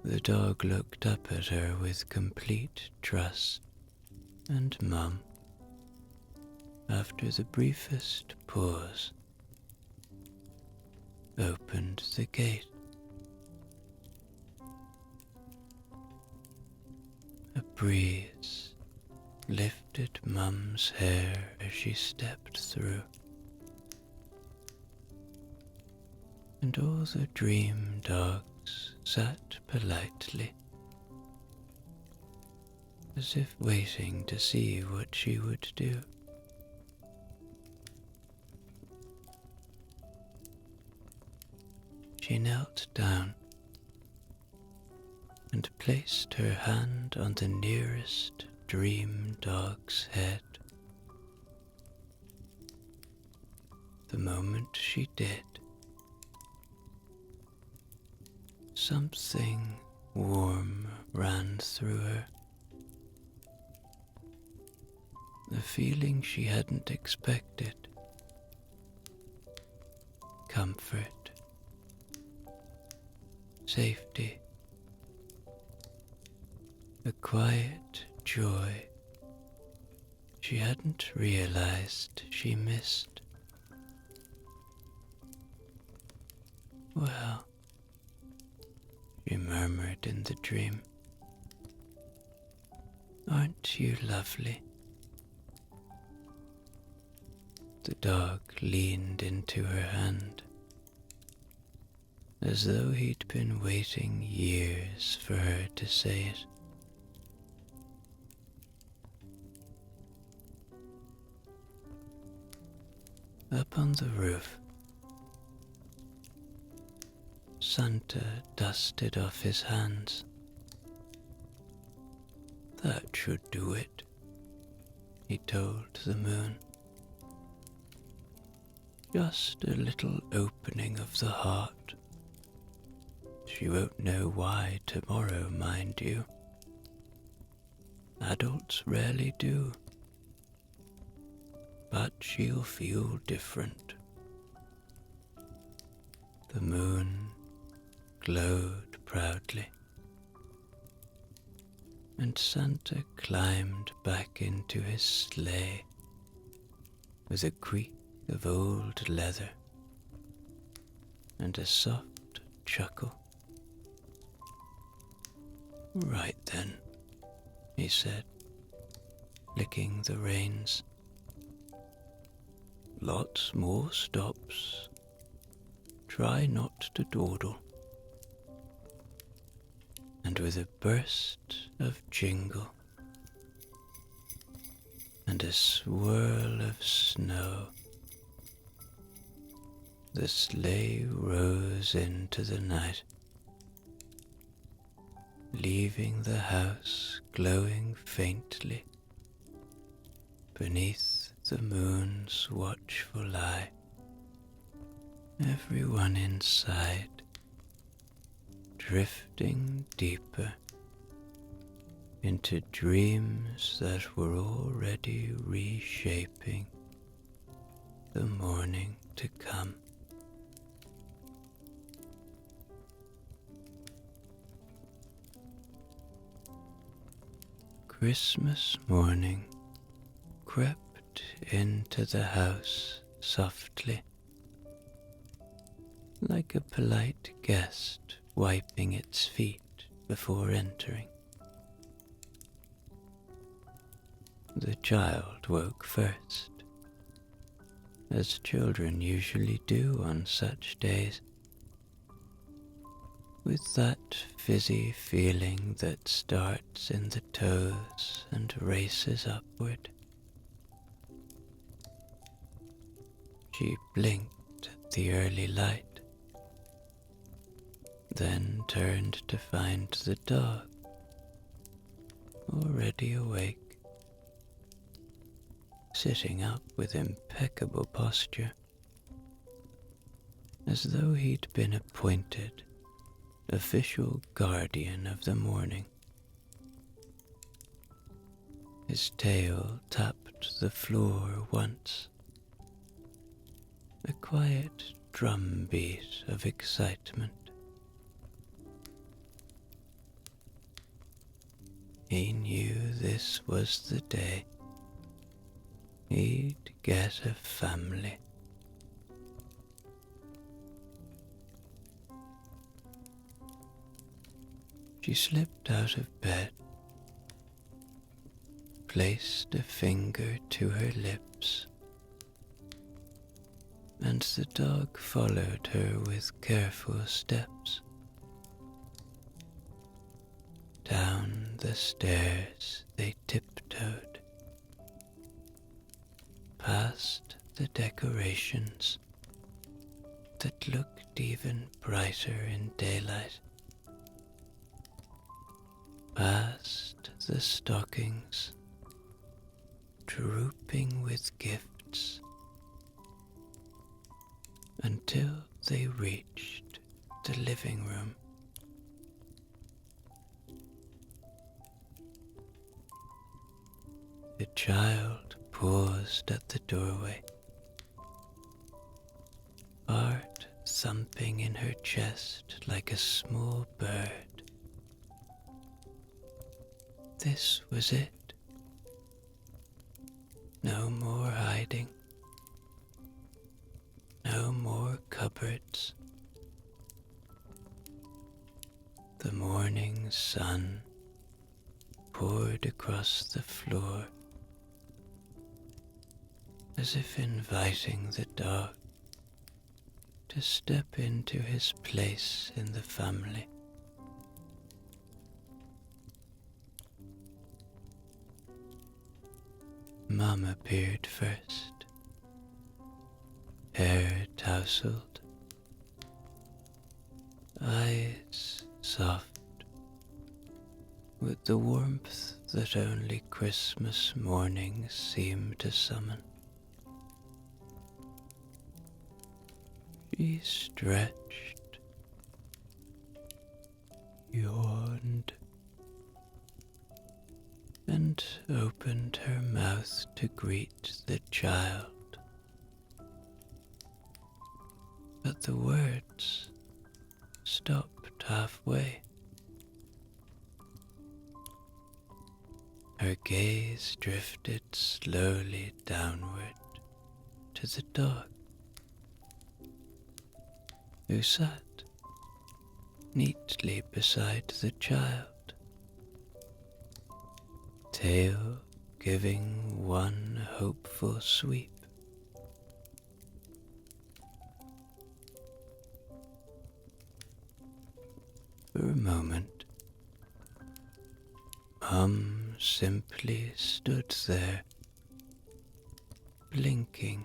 The dog looked up at her with complete trust, and Mum, after the briefest pause, opened the gate. A breeze lifted Mum's hair as she stepped through, and all the dream dogs sat politely, as if waiting to see what she would do. She knelt down and placed her hand on the nearest dream dog's head. The moment she did, something warm ran through her. A feeling she hadn't expected. Comfort, safety, a quiet joy she hadn't realized she missed. Well, she murmured in the dream, aren't you lovely? The dog leaned into her hand, as though he'd been waiting years for her to say it. Up on the roof, Santa dusted off his hands. That should do it, he told the moon. Just a little opening of the heart. She won't know why tomorrow, mind you. Adults rarely do. But she'll feel different. The moon glowed proudly, and Santa climbed back into his sleigh with a creak of old leather and a soft chuckle. Right then, he said, licking the reins. Lots more stops. Try not to dawdle. And with a burst of jingle and a swirl of snow, the sleigh rose into the night, leaving the house glowing faintly beneath the moon's watchful eye. Everyone inside drifting deeper into dreams that were already reshaping the morning to come. Christmas morning crept into the house softly, like a polite guest wiping its feet before entering. The child woke first, as children usually do on such days, with that fizzy feeling that starts in the toes and races upward. She blinked at the early light, then turned to find the dog, already awake, sitting up with impeccable posture, as though he'd been appointed official guardian of the morning. His tail tapped the floor once, a quiet drumbeat of excitement. He knew this was the day he'd get a family. She slipped out of bed, placed a finger to her lips, and the dog followed her with careful steps. Down the stairs they tiptoed, past the decorations that looked even brighter in daylight, past the stockings drooping with gifts, until they reached the living room. The child paused at the doorway, heart thumping in her chest like a small bird. This was it. No more hiding. No more cupboards. The morning sun poured across the floor, as if inviting the dog to step into his place in the family. Mum appeared first, hair tousled, eyes soft, with the warmth that only Christmas mornings seem to summon. She stretched, yawned, and opened her mouth to greet the child. But the words stopped halfway. Her gaze drifted slowly downward to the dog, who sat neatly beside the child, tail giving one hopeful sweep. For a moment, Mum simply stood there, blinking,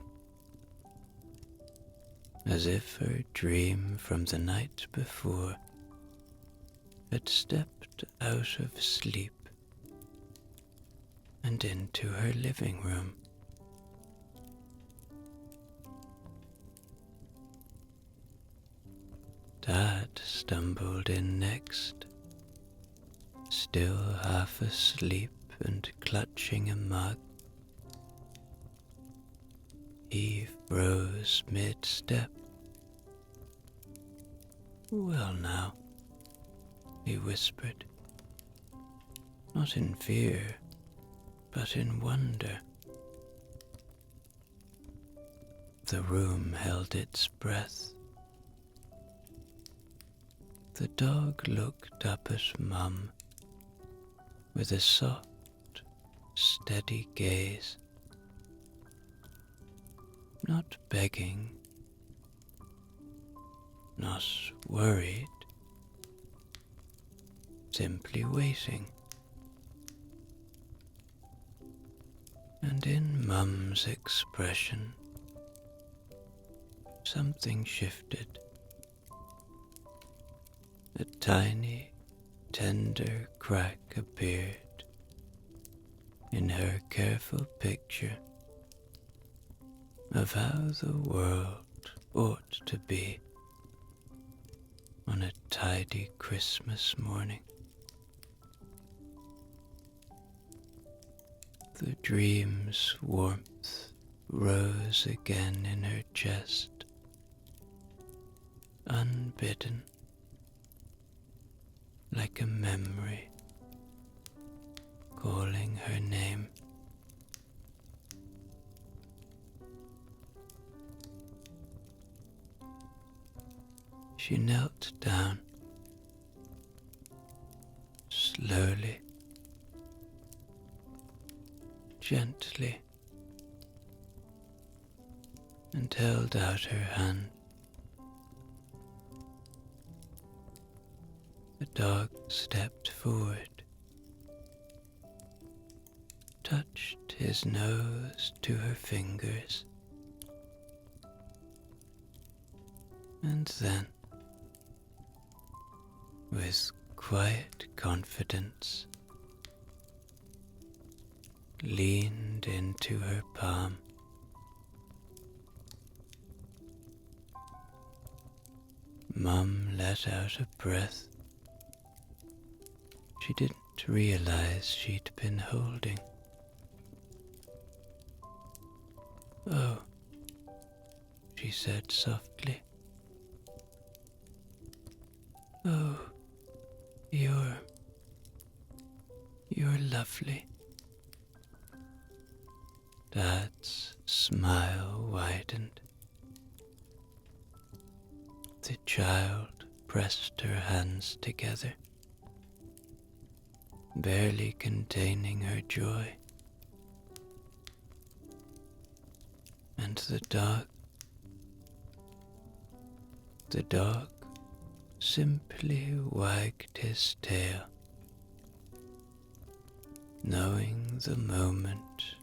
as if her dream from the night before had stepped out of sleep and into her living room. Dad stumbled in next, still half asleep and clutching a mug. He froze mid-step. "Well now," he whispered, not in fear, but in wonder. The room held its breath. The dog looked up at Mum with a soft, steady gaze, not begging, not worried, simply waiting. And in Mum's expression, something shifted. A tiny, tender crack appeared in her careful picture of how the world ought to be on a tidy Christmas morning. The dream's warmth rose again in her chest, unbidden, like a memory calling her name. She knelt down, slowly, gently, and held out her hand. The dog stepped forward, touched his nose to her fingers, and then, with quiet confidence, leaned into her palm. Mum let out a breath. She didn't realize she'd been holding Oh, she said softly. Oh, you're lovely. Dad's smile widened. The child pressed her hands together, barely containing her joy. And the dog simply wagged his tail, knowing the moment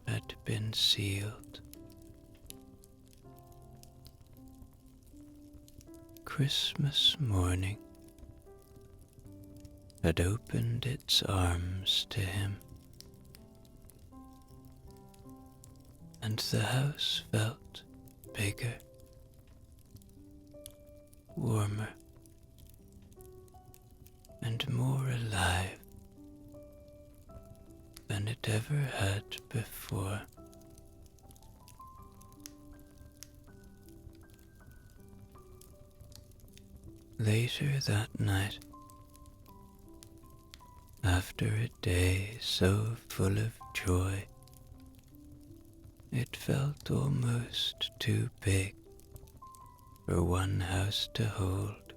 had been sealed. Christmas morning had opened its arms to him, and the house felt bigger, warmer, and more alive than it ever had before. Later that night, after a day so full of joy, it felt almost too big for one house to hold.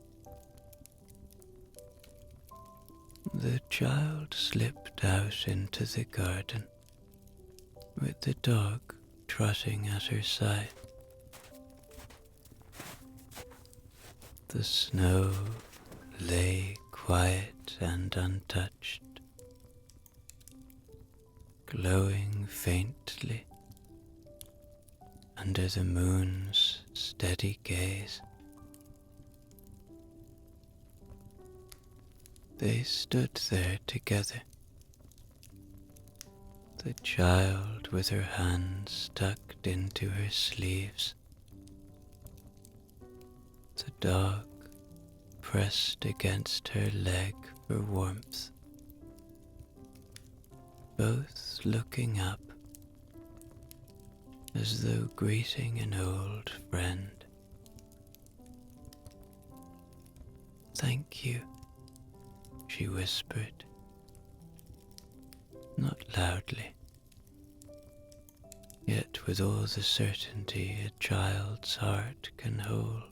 The child slipped out into the garden, with the dog trotting at her side. The snow lay quiet and untouched, glowing faintly under the moon's steady gaze. They stood there together, the child with her hands tucked into her sleeves, the dog pressed against her leg for warmth, both looking up as though greeting an old friend. "Thank you," she whispered, not loudly, yet with all the certainty a child's heart can hold.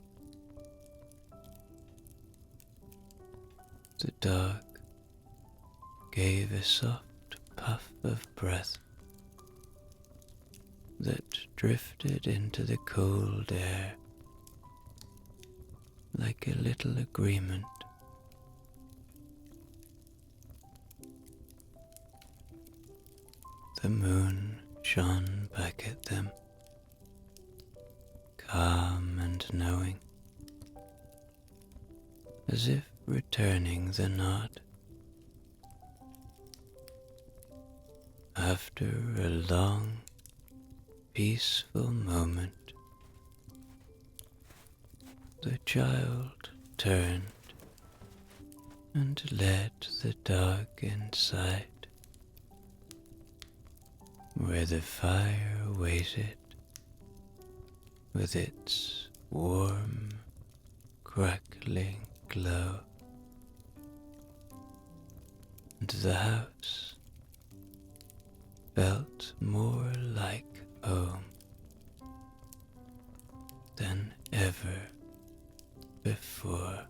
The dog gave a soft puff of breath that drifted into the cold air like a little agreement. The moon shone back at them, calm and knowing, as if returning the nod. After a long, peaceful moment, the child turned and led the dog inside, where the fire waited with its warm, crackling glow, and the house felt more like home than ever before.